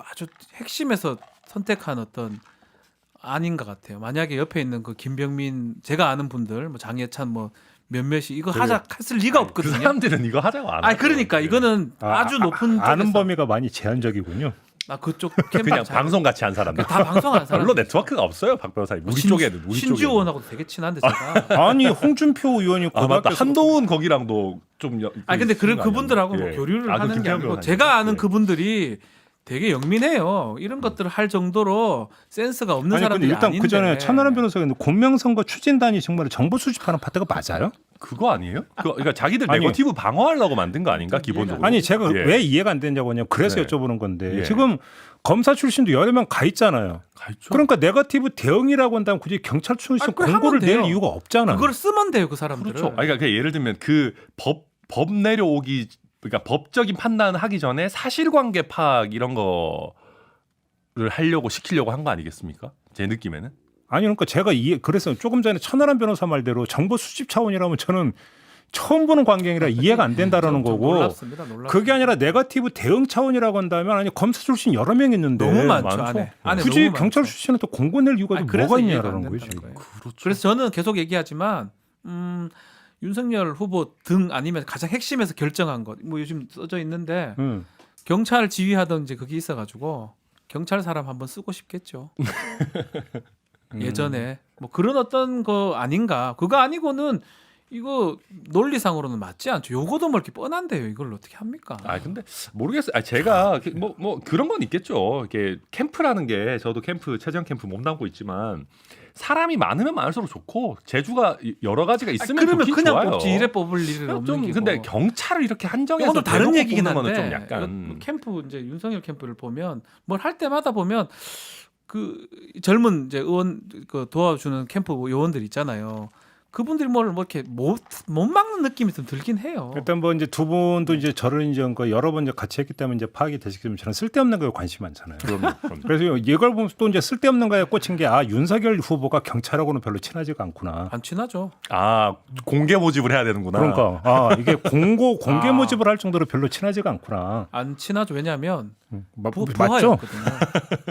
Speaker 3: 핵심에서 선택한 어떤 아닌 것 같아요. 만약에 옆에 있는 그 김병민 제가 아는 분들 뭐 장예찬 뭐 몇몇이 이거 하자 했을 리가
Speaker 4: 그
Speaker 3: 없거든요.
Speaker 4: 사람들은 이거 하자고 안
Speaker 3: 아니
Speaker 4: 하죠.
Speaker 3: 그러니까
Speaker 4: 네.
Speaker 3: 이거는 아주 높은
Speaker 2: 아는
Speaker 3: 쪽에서
Speaker 2: 범위가 많이 제한적이군요.
Speaker 3: 그쪽 캠프
Speaker 4: 그냥 방송 같이 한 사람들.
Speaker 3: 다 방송하는 사람.
Speaker 4: 별로 네트워크가 없어요, 박 변호사님. 우리 쪽에는 우리
Speaker 3: 신지호
Speaker 4: 쪽에는.
Speaker 3: 의원하고도 되게 친한데 제가.
Speaker 2: 아니 홍준표 의원이
Speaker 4: 아 맞다.
Speaker 2: 고등학교
Speaker 4: 한동훈 거기랑도 좀.
Speaker 3: 아니 근데
Speaker 4: 있는 거
Speaker 3: 그분들하고
Speaker 4: 아니에요?
Speaker 3: 뭐
Speaker 4: 예.
Speaker 3: 교류를
Speaker 4: 아, 그
Speaker 3: 하는 게
Speaker 4: 김태형
Speaker 3: 아니고
Speaker 4: 변호사님.
Speaker 3: 제가 아는
Speaker 4: 예.
Speaker 3: 그분들이 되게 영민해요. 이런 것들을 할 정도로 센스가 없는
Speaker 2: 아니 근데
Speaker 3: 사람들이
Speaker 2: 일단
Speaker 3: 아닌데.
Speaker 2: 그 전에 천하람 변호사가 있는데 공명선거 추진단이 정말 정보 수집하는 파트가 맞아요?
Speaker 4: 그거 아니에요? 그러니까 자기들
Speaker 2: 아니.
Speaker 4: 네거티브 방어하려고 만든 거 아닌가 기본적으로?
Speaker 2: 아니 제가
Speaker 4: 예.
Speaker 2: 왜 이해가 안 되냐고 하냐면 그래서
Speaker 4: 네.
Speaker 2: 여쭤보는 건데
Speaker 4: 예.
Speaker 2: 지금 검사 출신도 여러 명 가 있잖아요.
Speaker 4: 가 있죠.
Speaker 2: 그러니까 네거티브 대응이라고 한다면 굳이 경찰 출신
Speaker 3: 아니, 그걸
Speaker 2: 공고를
Speaker 3: 하면
Speaker 2: 낼
Speaker 3: 돼요.
Speaker 2: 이유가 없잖아요.
Speaker 3: 그걸 쓰면 돼요 그 사람들을.
Speaker 4: 그렇죠. 아니, 그러니까 예를 들면 그 법 내려오기 그러니까 법적인 판단을 하기 전에 사실관계 파악 이런 거를 하려고 시키려고 한 거 아니겠습니까? 제 느낌에는.
Speaker 2: 아니 그러니까 제가 그래서 조금 전에 천하람 변호사 말대로 정보 수집 차원이라면 저는 처음 보는 광경이라 이해가 안 된다라는
Speaker 3: 좀
Speaker 2: 거고
Speaker 3: 놀랍습니다.
Speaker 2: 그게 아니라 네거티브 대응 차원이라고 한다면 아니 검사 출신 여러 명 있는데
Speaker 3: 너무 많죠.
Speaker 4: 많죠.
Speaker 3: 안에
Speaker 2: 굳이
Speaker 3: 너무
Speaker 2: 경찰
Speaker 3: 많죠.
Speaker 2: 출신은 또 공고 낼 이유가
Speaker 3: 아니,
Speaker 2: 좀
Speaker 3: 그래서
Speaker 2: 뭐가
Speaker 3: 이해가
Speaker 2: 있냐라는
Speaker 3: 안
Speaker 2: 거예요.
Speaker 3: 된다는
Speaker 2: 지금.
Speaker 3: 거예요.
Speaker 4: 그렇죠.
Speaker 3: 그래서 저는 계속 얘기하지만 윤석열 후보 등 아니면 가장 핵심에서 결정한 것 뭐 요즘 써져 있는데 경찰 지휘하던 이제 그게 있어가지고 경찰 사람 한번 쓰고 싶겠죠. 예전에 뭐 그런 어떤 거 아닌가. 그거 아니고는 이거 논리상으로는 맞지 않죠. 요거도 뭐 이렇게 뻔한데요. 이걸 어떻게 합니까?
Speaker 4: 아 근데 모르겠어요. 아 제가 뭐 그런 건 있겠죠. 이게 캠프라는 게 저도 캠프 최재형 캠프 몸담고 있지만 사람이 많으면 많을수록 좋고 재주가 여러 가지가 있으면
Speaker 3: 그러면
Speaker 4: 좋긴
Speaker 3: 그냥
Speaker 4: 좋아요.
Speaker 3: 뽑지 이래 뽑을 일은 없는
Speaker 4: 좀
Speaker 3: 기고.
Speaker 4: 근데 경찰을 이렇게 한정해서
Speaker 3: 이건 또 다른
Speaker 4: 대놓고
Speaker 3: 얘기긴
Speaker 4: 뽑는
Speaker 3: 한데
Speaker 4: 거는 좀
Speaker 3: 이거
Speaker 4: 약간
Speaker 3: 뭐 캠프 이제 윤석열 캠프를 보면 뭘 할 때마다 보면 그 젊은 이제 의원 그 도와주는 캠프 요원들 있잖아요. 그분들이 뭘 뭐 이렇게 못 막는 느낌이 좀 들긴 해요.
Speaker 2: 일단 뭐 이제 두 분도 이제 저를 이제 여러 번 이제 같이 했기 때문에 이제 파악이 되시겠지만 저는 쓸데없는 거에 관심이 많잖아요.
Speaker 4: 그럼요.
Speaker 2: 그래서 이걸 보면서 또 이제 쓸데없는 거에 꽂힌 게 윤석열 후보가 경찰하고는 별로 친하지가 않구나.
Speaker 3: 안 친하죠.
Speaker 4: 아 공개 모집을 해야 되는구나.
Speaker 2: 그러니까 이게 공개
Speaker 3: 아.
Speaker 2: 모집을 할 정도로 별로 친하지가 않구나.
Speaker 3: 안 친하죠. 왜냐하면
Speaker 2: 맞죠?
Speaker 3: 부하였거든요.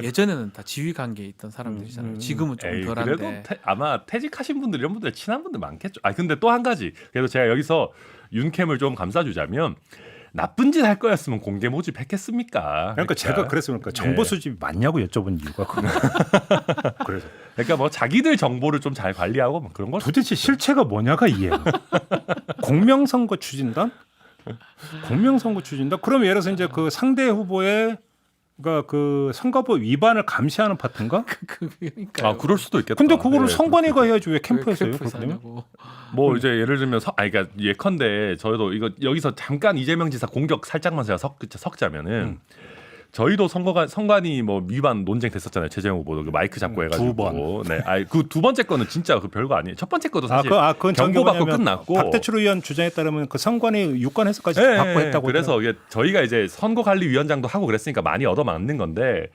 Speaker 3: 예전에는 다 지휘 관계에 있던 사람들이잖아요. 지금은 좀
Speaker 4: 에이,
Speaker 3: 덜한데.
Speaker 4: 그래도 아마 퇴직하신 분들 이런 분들 친한 분들 많겠죠. 아 근데 또 한 가지. 그래도 제가 여기서 윤캠을 좀 감싸주자면 나쁜 짓 할 거였으면 공개 모집했겠습니까?
Speaker 2: 그러니까 제가 그랬으니까 정보 수집이 맞냐고 여쭤본 이유가 그거예요. 그래서
Speaker 4: 그러니까 뭐 자기들 정보를 좀 잘 관리하고 뭐 그런 걸.
Speaker 2: 도대체 실체가 뭐냐가 이해가. 공명선거 추진단? 공명선거 추진단? 그럼 예를 들어서 이제 그 상대 후보의 그러니까 그 선거법 위반을 감시하는 파트인가?
Speaker 3: 그러니까.
Speaker 4: 아 그럴 수도 있겠다.
Speaker 2: 근데 그거를
Speaker 4: 네,
Speaker 2: 선관위가 해야지 왜 캠프에서 해요?
Speaker 3: 캠프에서
Speaker 2: 그러면?
Speaker 3: 하냐고.
Speaker 4: 뭐 이제 예를 들면 그러니까 예컨대 저희도 이거 여기서 잠깐 이재명 지사 공격 살짝만 제가 섞자면은 저희도 선관위 뭐 위반 논쟁 됐었잖아요. 최재형 후보 그 마이크 잡고 해가지고
Speaker 2: 두 번.
Speaker 4: 네, 그 두 번째 거는 진짜 그 별거 아니에요. 첫 번째 거도 사실
Speaker 2: 그건
Speaker 4: 경고받고
Speaker 2: 뭐냐면
Speaker 4: 끝났고
Speaker 2: 박대출 의원 주장에 따르면 그 선관위 유권 해석까지
Speaker 4: 네,
Speaker 2: 받고 했다고.
Speaker 4: 그래서 이게 저희가 이제 선거관리위원장도 하고 그랬으니까 많이 얻어맞는 건데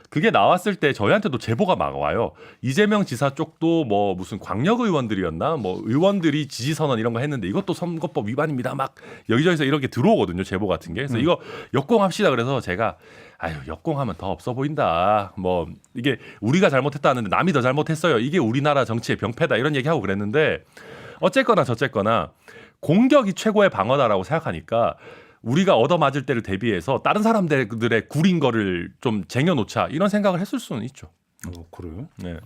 Speaker 4: 그게 나왔을 때 저희한테도 제보가 막 와요. 이재명 지사 쪽도 뭐 무슨 광역 의원들이었나 뭐 의원들이 지지 선언 이런 거 했는데 이것도 선거법 위반입니다. 막 여기저기서 이렇게 들어오거든요. 제보 같은 게. 그래서 이거 역공합시다. 그래서 제가 역공하면 더 없어 보인다. 뭐 이게 우리가 잘못했다는데 남이 더 잘못했어요. 이게 우리나라 정치의 병폐다. 이런 얘기하고 그랬는데 어쨌거나 저쨌거나 공격이 최고의 방어다라고 생각하니까 우리가 얻어맞을 때를 대비해서 다른 사람들의 구린 거를 좀 쟁여놓자 이런 생각을 했을 수는 있죠.
Speaker 2: 그래요?
Speaker 4: 네.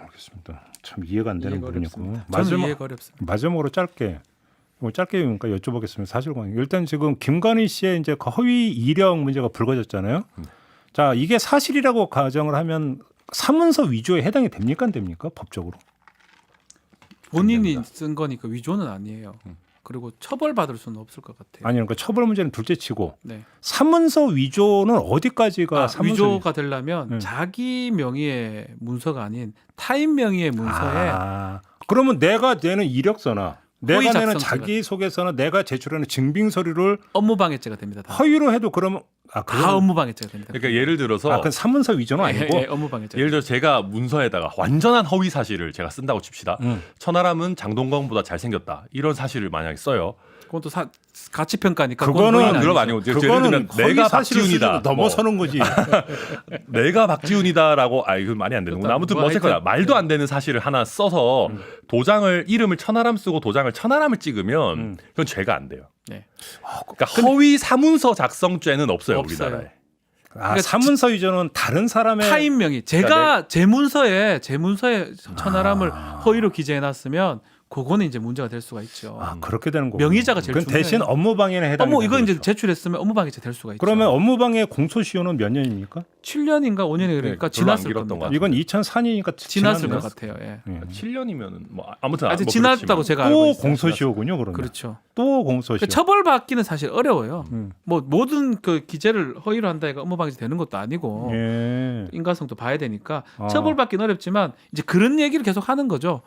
Speaker 2: 알겠습니다. 참 이해가 안 되는
Speaker 3: 이해가
Speaker 2: 부분이고.
Speaker 3: 어렵습니다. 저는 이해가 어렵습니다.
Speaker 2: 마지막으로 짧게 그러니까 여쭤보겠습니다. 사실관계. 일단 지금 김건희 씨의 이제 그 허위 이력 문제가 불거졌잖아요. 자, 이게 사실이라고 가정을 하면 사문서 위조에 해당이 됩니까 안 됩니까? 법적으로?
Speaker 3: 본인이 쓴 거니까 위조는 아니에요. 그리고 처벌받을 수는 없을 것 같아요.
Speaker 2: 아니 그러니까 처벌 문제는 둘째치고
Speaker 3: 네.
Speaker 2: 사문서 위조는 어디까지가 사문서
Speaker 3: 위조가 되려면 자기 명의의 문서가 아닌 타인 명의의 문서에
Speaker 2: 그러면 내가 내는 이력서나 내가
Speaker 3: 허위
Speaker 2: 내는
Speaker 3: 작성서가-
Speaker 2: 자기소개서나 내가 제출하는 증빙 서류를
Speaker 3: 업무방해죄가 됩니다. 다,
Speaker 2: 허위로 해도 그러면
Speaker 3: 다 업무방해죄가 됩니다.
Speaker 4: 그러니까 예를 들어서
Speaker 2: 그건 사문서 위조는 아니고
Speaker 3: 업무방해죄.
Speaker 4: 예를 들어 제가 문서에다가 완전한 허위 사실을 제가 쓴다고 칩시다. 천하람은 장동건보다 잘생겼다. 이런 사실을 만약에 써요.
Speaker 3: 그건 또 가치 평가니까
Speaker 2: 그거는
Speaker 4: 그럼 아니고 예를
Speaker 2: 그거는
Speaker 4: 들면
Speaker 2: 허위
Speaker 4: 내가
Speaker 2: 사실을
Speaker 4: 박지훈이다.
Speaker 2: 수준으로 넘어서는 거지.
Speaker 4: 내가 박지훈이다라고 이거 말이 안 되는 거. 아무튼 뭐 어쨌거나 말도 안 되는 사실을 하나 써서 이름을 천하람 쓰고 도장을 천하람을 찍으면 그건 죄가 안 돼요.
Speaker 3: 네.
Speaker 4: 그러니까 허위 사문서 작성죄는 없어요,
Speaker 3: 없어요.
Speaker 4: 우리나라에.
Speaker 3: 그러니까
Speaker 2: 사문서 위조는 다른 사람의
Speaker 3: 타인 명의. 제가 제 문서에 천하람을 허위로 기재해놨으면 그거는 이제 문제가 될 수가 있죠.
Speaker 2: 그렇게 되는 거고.
Speaker 3: 명의자가 제일
Speaker 2: 그건 대신
Speaker 3: 중요해요.
Speaker 2: 업무방해는 해당이
Speaker 3: 이거 이제
Speaker 2: 되죠.
Speaker 3: 제출했으면 업무방해죄 될 수가 있죠.
Speaker 2: 그러면 업무방해 공소시효는 몇 년입니까?
Speaker 3: 7년인가 5년이 그러니까
Speaker 4: 별로 안
Speaker 3: 지났을
Speaker 4: 길었던
Speaker 3: 겁니다.
Speaker 4: 것 같아요.
Speaker 2: 이건 2004년이니까
Speaker 3: 지났을 것 같아요. 예.
Speaker 4: 7년이면은 뭐 아무튼
Speaker 3: 아직
Speaker 4: 뭐
Speaker 3: 지났다고
Speaker 4: 그렇지만.
Speaker 3: 제가 알고
Speaker 2: 또
Speaker 3: 있어요.
Speaker 2: 공소시효군요, 그러면.
Speaker 3: 그렇죠.
Speaker 2: 또 공소시효.
Speaker 3: 그 처벌받기는 사실 어려워요.
Speaker 2: 음.
Speaker 3: 뭐 모든 그 기재를 허위로 한다 해가 업무방해죄 되는 것도 아니고
Speaker 2: 예.
Speaker 3: 인과성도 봐야 되니까
Speaker 2: 아.
Speaker 3: 처벌받기는 어렵지만 이제 그런 얘기를 계속 하는 거죠.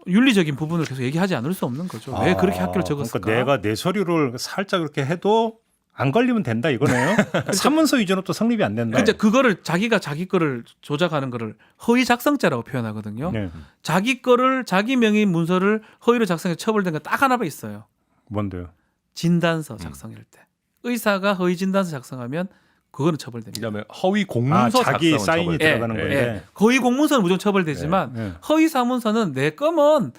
Speaker 3: 윤리적인 부분을 계속 얘기하지 않을 수 없는 거죠. 왜 그렇게 학교를 적었을까?
Speaker 2: 그러니까 내가 내 서류를 살짝 이렇게 해도 안 걸리면 된다 이거네요. 사문서 위조는 또 성립이 안 된다.
Speaker 3: 이제 그거를 자기가 자기 거를 조작하는 거를 허위 작성죄라고 표현하거든요.
Speaker 2: 네.
Speaker 3: 자기 거를 자기 명의 문서를 허위로 작성해 처벌된 건 딱 하나만 있어요.
Speaker 2: 뭔데요?
Speaker 3: 진단서 작성할 때 의사가 허위 진단서 작성하면 그거는 처벌됩니다.
Speaker 4: 그다음에 허위 공문서
Speaker 2: 자기
Speaker 4: 작성은
Speaker 2: 사인이
Speaker 4: 처벌.
Speaker 2: 들어가는
Speaker 4: 예,
Speaker 2: 건데.
Speaker 3: 예. 허위 공문서는 무조건 처벌되지만
Speaker 2: 예.
Speaker 3: 허위 사문서는 내 거면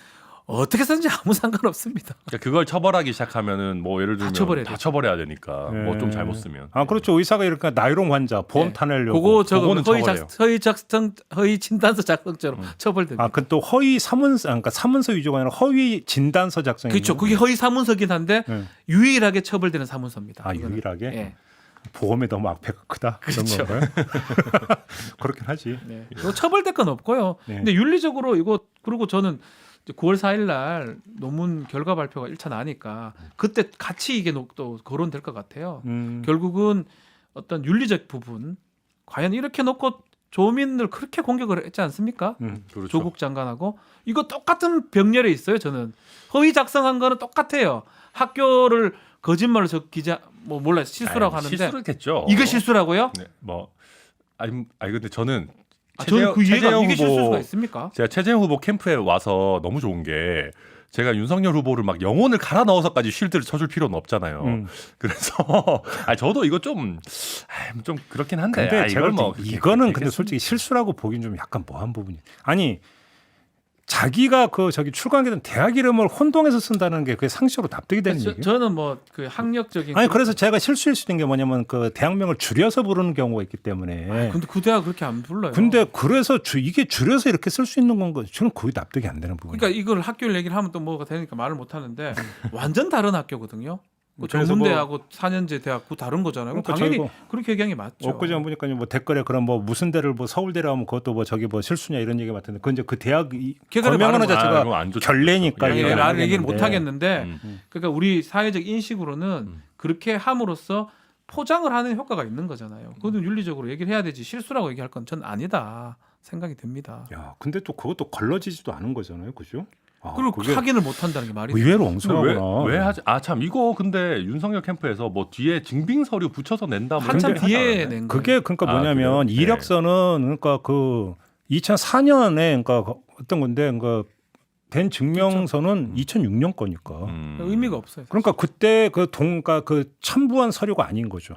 Speaker 3: 어떻게 썼는지 아무 상관없습니다.
Speaker 4: 그러니까 그걸 처벌하기 시작하면은 뭐 예를 들면 다 처벌해야 되니까
Speaker 2: 예.
Speaker 4: 뭐 좀 잘못 쓰면.
Speaker 2: 그렇죠. 의사가 이렇게 나이롱 환자 보험
Speaker 3: 예.
Speaker 2: 타내려고.
Speaker 3: 그거 적으면
Speaker 4: 그거는
Speaker 3: 허위 진단서 작성죄로 처벌됩니다.
Speaker 2: 그건 또 허위 사문서, 그러니까 사문서 위조가 아니라 허위 진단서 작성이.
Speaker 3: 그렇죠. 그게 허위 사문서긴 한데
Speaker 2: 예.
Speaker 3: 유일하게 처벌되는 사문서입니다. 이거는.
Speaker 2: 유일하게.
Speaker 3: 예.
Speaker 2: 보험에 너무 악폐가 크다.
Speaker 3: 그렇죠.
Speaker 2: 그런 건가요? 그렇긴 하지.
Speaker 3: 네. 이거 처벌될 건 없고요.
Speaker 2: 네.
Speaker 3: 근데 윤리적으로 이거 그리고 저는 이제 9월 4일 날 논문 결과 발표가 1차 나니까 그때 같이 이게 또 거론될 것 같아요. 결국은 어떤 윤리적 부분 과연 이렇게 놓고 조민을 그렇게 공격을 했지 않습니까?
Speaker 4: 그렇죠.
Speaker 3: 조국 장관하고 이거 똑같은 병렬에 있어요. 저는 허위 작성한 거는 똑같아요. 학교를 거짓말로 저 기자 뭐 몰라 실수라고 하는데
Speaker 4: 실수겠죠.
Speaker 3: 이거 실수라고요?
Speaker 4: 네, 뭐 아니 근데 저는
Speaker 3: 저는 그 이해가
Speaker 4: 최재형
Speaker 3: 이게 실수가
Speaker 4: 후보
Speaker 3: 있습니까?
Speaker 4: 제가 최재형 후보 캠프에 와서 너무 좋은 게 제가 윤석열 후보를 막 영혼을 갈아 넣어서까지 쉴드를 쳐줄 필요는 없잖아요. 그래서 저도 이거 좀 그렇긴 한데.
Speaker 2: 근데 제가
Speaker 4: 이걸
Speaker 2: 이거는 근데 솔직히 실수라고 보긴 좀 약간 뭐한 부분이. 아니 자기가 그 저기 출강했던 대학 이름을 혼동해서 쓴다는 게 그게 상식으로 납득이 되는 얘기예요.
Speaker 3: 저는 뭐 그 학력적인
Speaker 2: 아니 그래서 제가 실수일 수 있는 게 뭐냐면 그 대학명을 줄여서 부르는 경우가 있기 때문에.
Speaker 3: 근데 그 대학 그렇게 안 불러요.
Speaker 2: 근데 그래서 이게 줄여서 이렇게 쓸 수 있는 건가? 저는 거의 납득이 안 되는 부분이에요.
Speaker 3: 그러니까 이걸 학교를 얘기를 하면 또 뭐가 되니까 말을 못 하는데 완전 다른 학교거든요. 그
Speaker 2: 그래서
Speaker 3: 전문대하고 4년제 대학 그 다른 거잖아요.
Speaker 2: 그러니까
Speaker 3: 당연히
Speaker 2: 저희가
Speaker 3: 그렇게 얘기한 게 맞죠.
Speaker 2: 엊그제 보니까 뭐 댓글에 그럼 뭐 무슨 대를 뭐 서울대라 하면 그것도 뭐 저기 뭐 실수냐 이런 얘기 같은데 그건 이제 그 대학
Speaker 3: 걔가
Speaker 2: 거명하는
Speaker 3: 말은
Speaker 2: 자체가
Speaker 4: 그건 안 좋죠.
Speaker 2: 결례니까
Speaker 3: 아니,
Speaker 2: 이건
Speaker 3: 나를 얘기를
Speaker 2: 모르겠는데.
Speaker 3: 못 하겠는데
Speaker 4: 음.
Speaker 3: 그러니까 우리 사회적 인식으로는 그렇게 함으로써 포장을 하는 효과가 있는 거잖아요. 그것도 윤리적으로 얘기를 해야 되지 실수라고 얘기할 건 전 아니다 생각이 듭니다.
Speaker 2: 야, 근데 또 그것도 걸러지지도 않은 거잖아요, 그죠? 아,
Speaker 3: 그리고
Speaker 2: 그게
Speaker 3: 확인을 못 한다는 게 말이
Speaker 2: 의외로
Speaker 3: 돼요.
Speaker 2: 엉성하구나.
Speaker 4: 왜 하지? 참 이거 근데 윤석열 캠프에서 뭐 뒤에 증빙 서류 붙여서 낸다. 뭐
Speaker 3: 한참
Speaker 4: 이런 게
Speaker 3: 뒤에
Speaker 4: 하지 않았나요?
Speaker 3: 낸 거예요.
Speaker 2: 그게 그러니까 뭐냐면
Speaker 4: 그래요?
Speaker 2: 이력서는 그러니까 그 2004년에 그러니까 어떤 건데 그러니까 된 증명서는 2006년 거니까.
Speaker 3: 의미가 없어요.
Speaker 2: 그러니까 그때 그러니까 그 첨부한 서류가 아닌 거죠.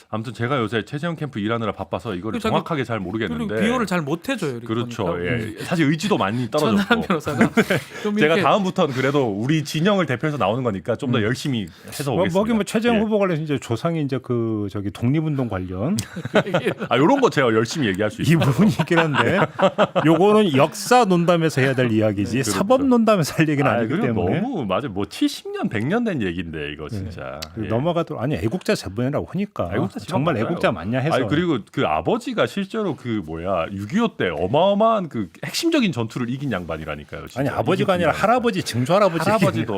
Speaker 4: 아무튼 제가 요새 최재형 캠프 일하느라 바빠서 이거를
Speaker 3: 그리고
Speaker 4: 정확하게 잘
Speaker 3: 그리고
Speaker 4: 모르겠는데.
Speaker 3: 비호를 잘 못 해줘요. 이렇게
Speaker 4: 그렇죠.
Speaker 3: 보니까.
Speaker 4: 예. 사실 의지도 많이 떨어졌고.
Speaker 3: 천하람 변호사가 좀
Speaker 4: 제가
Speaker 3: 이렇게
Speaker 4: 다음부터는 그래도 우리 진영을 대표해서 나오는 거니까 좀 더 열심히 해서 오겠습니다.
Speaker 2: 거기 뭐 최재형
Speaker 4: 예.
Speaker 2: 후보 관련 이제 조상이 이제 그 저기 독립운동 관련
Speaker 4: 이런 거 제가 열심히 얘기할 수
Speaker 2: 이
Speaker 4: 있어요.
Speaker 2: 부분이긴 한데 요거는 역사 논담에서 해야 될 이야기지
Speaker 4: 그렇죠.
Speaker 2: 사법 논담에서 할 얘기는 아니기
Speaker 4: 그리고
Speaker 2: 때문에
Speaker 4: 너무 맞아. 뭐 70년, 100년 된 얘기인데 이거 진짜. 예.
Speaker 2: 넘어가도 아니 애국자 재본이라고 하니까
Speaker 4: 애국자 재본
Speaker 2: 정말
Speaker 4: 맞아요.
Speaker 2: 애국자 맞냐 해서
Speaker 4: 아니 그리고 그 아버지가 실제로 그 뭐야 6.25 때 어마어마한 그 핵심적인 전투를 이긴 양반이라니까요. 진짜.
Speaker 2: 아니 아버지가 아니라
Speaker 4: 이긴
Speaker 2: 할아버지 증조 할아버지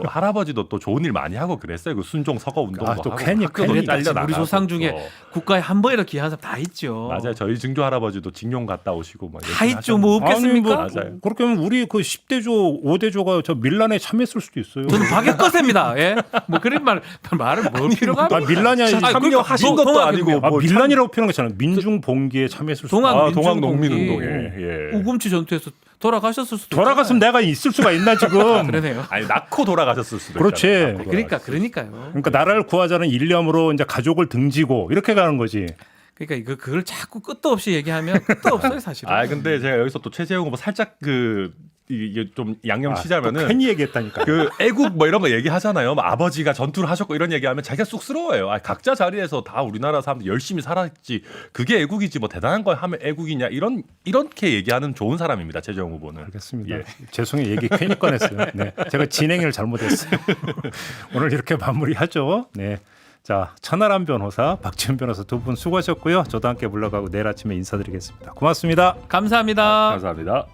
Speaker 4: 할아버지도 또 좋은 일 많이 하고 그랬어요. 그 순종 서거 운동도
Speaker 2: 아, 또
Speaker 4: 하고
Speaker 2: 괜히
Speaker 4: 학교도
Speaker 2: 괜히
Speaker 4: 잘려 나가고
Speaker 3: 우리 조상 중에
Speaker 4: 또.
Speaker 3: 국가에 한 번이라도 기여한 사람 다 있죠.
Speaker 4: 맞아요. 저희 증조 할아버지도 징용 갔다 오시고 막
Speaker 3: 다 있죠. 뭐 없겠습니까?
Speaker 4: 맞아요.
Speaker 2: 그렇게 하면 우리 그 10대조 5대조가 저 밀란에 참여했을 수도 있어요.
Speaker 3: 저는 박역거세입니다. 예, 뭐 그런 말을 뭘 필요가?
Speaker 2: 아 밀란이 아니
Speaker 4: 참여하신
Speaker 3: 그러니까
Speaker 4: 것도 아니고
Speaker 2: 아,
Speaker 4: 뭐
Speaker 2: 밀란이라고 표현한 거잖아요. 민중 봉기에 참여했을 수도 있고.
Speaker 4: 동학농민운동에 예.
Speaker 3: 우금치 전투에서 돌아가셨을 수도
Speaker 2: 돌아갔으면 내가 있을 수가 있나 지금.
Speaker 3: 그러네요.
Speaker 4: 아니 낳고 돌아가셨을 수도
Speaker 2: 그렇지.
Speaker 4: 있잖아요. 낳고
Speaker 3: 그러니까요.
Speaker 2: 그러니까 나라를 구하자는 일념으로 이제 가족을 등지고 이렇게 가는 거지.
Speaker 3: 그러니까 그걸 자꾸 끝도 없이 얘기하면 끝도 없어요 사실은.
Speaker 4: 근데 제가 여기서 또 최재형 후보 살짝 이게 좀 양념
Speaker 2: 또
Speaker 4: 치자면은
Speaker 2: 괜히 얘기했다니까.
Speaker 4: 그 애국 뭐 이런 거 얘기하잖아요. 뭐 아버지가 전투를 하셨고 이런 얘기하면 자기가 쑥스러워요. 각자 자리에서 다 우리나라 사람들 열심히 살았지. 그게 애국이지 뭐 대단한 걸 하면 애국이냐 이렇게 얘기하는 좋은 사람입니다. 최재형 후보는.
Speaker 2: 알겠습니다.
Speaker 4: 예.
Speaker 2: 죄송해요. 얘기 괜히 꺼냈어요. 네. 제가 진행을 잘못했어요. 오늘 이렇게 마무리하죠. 네. 자, 천하람 변호사, 박지훈 변호사 두 분 수고하셨고요. 저도 함께 물러가고 내일 아침에 인사드리겠습니다. 고맙습니다.
Speaker 3: 감사합니다.
Speaker 4: 감사합니다.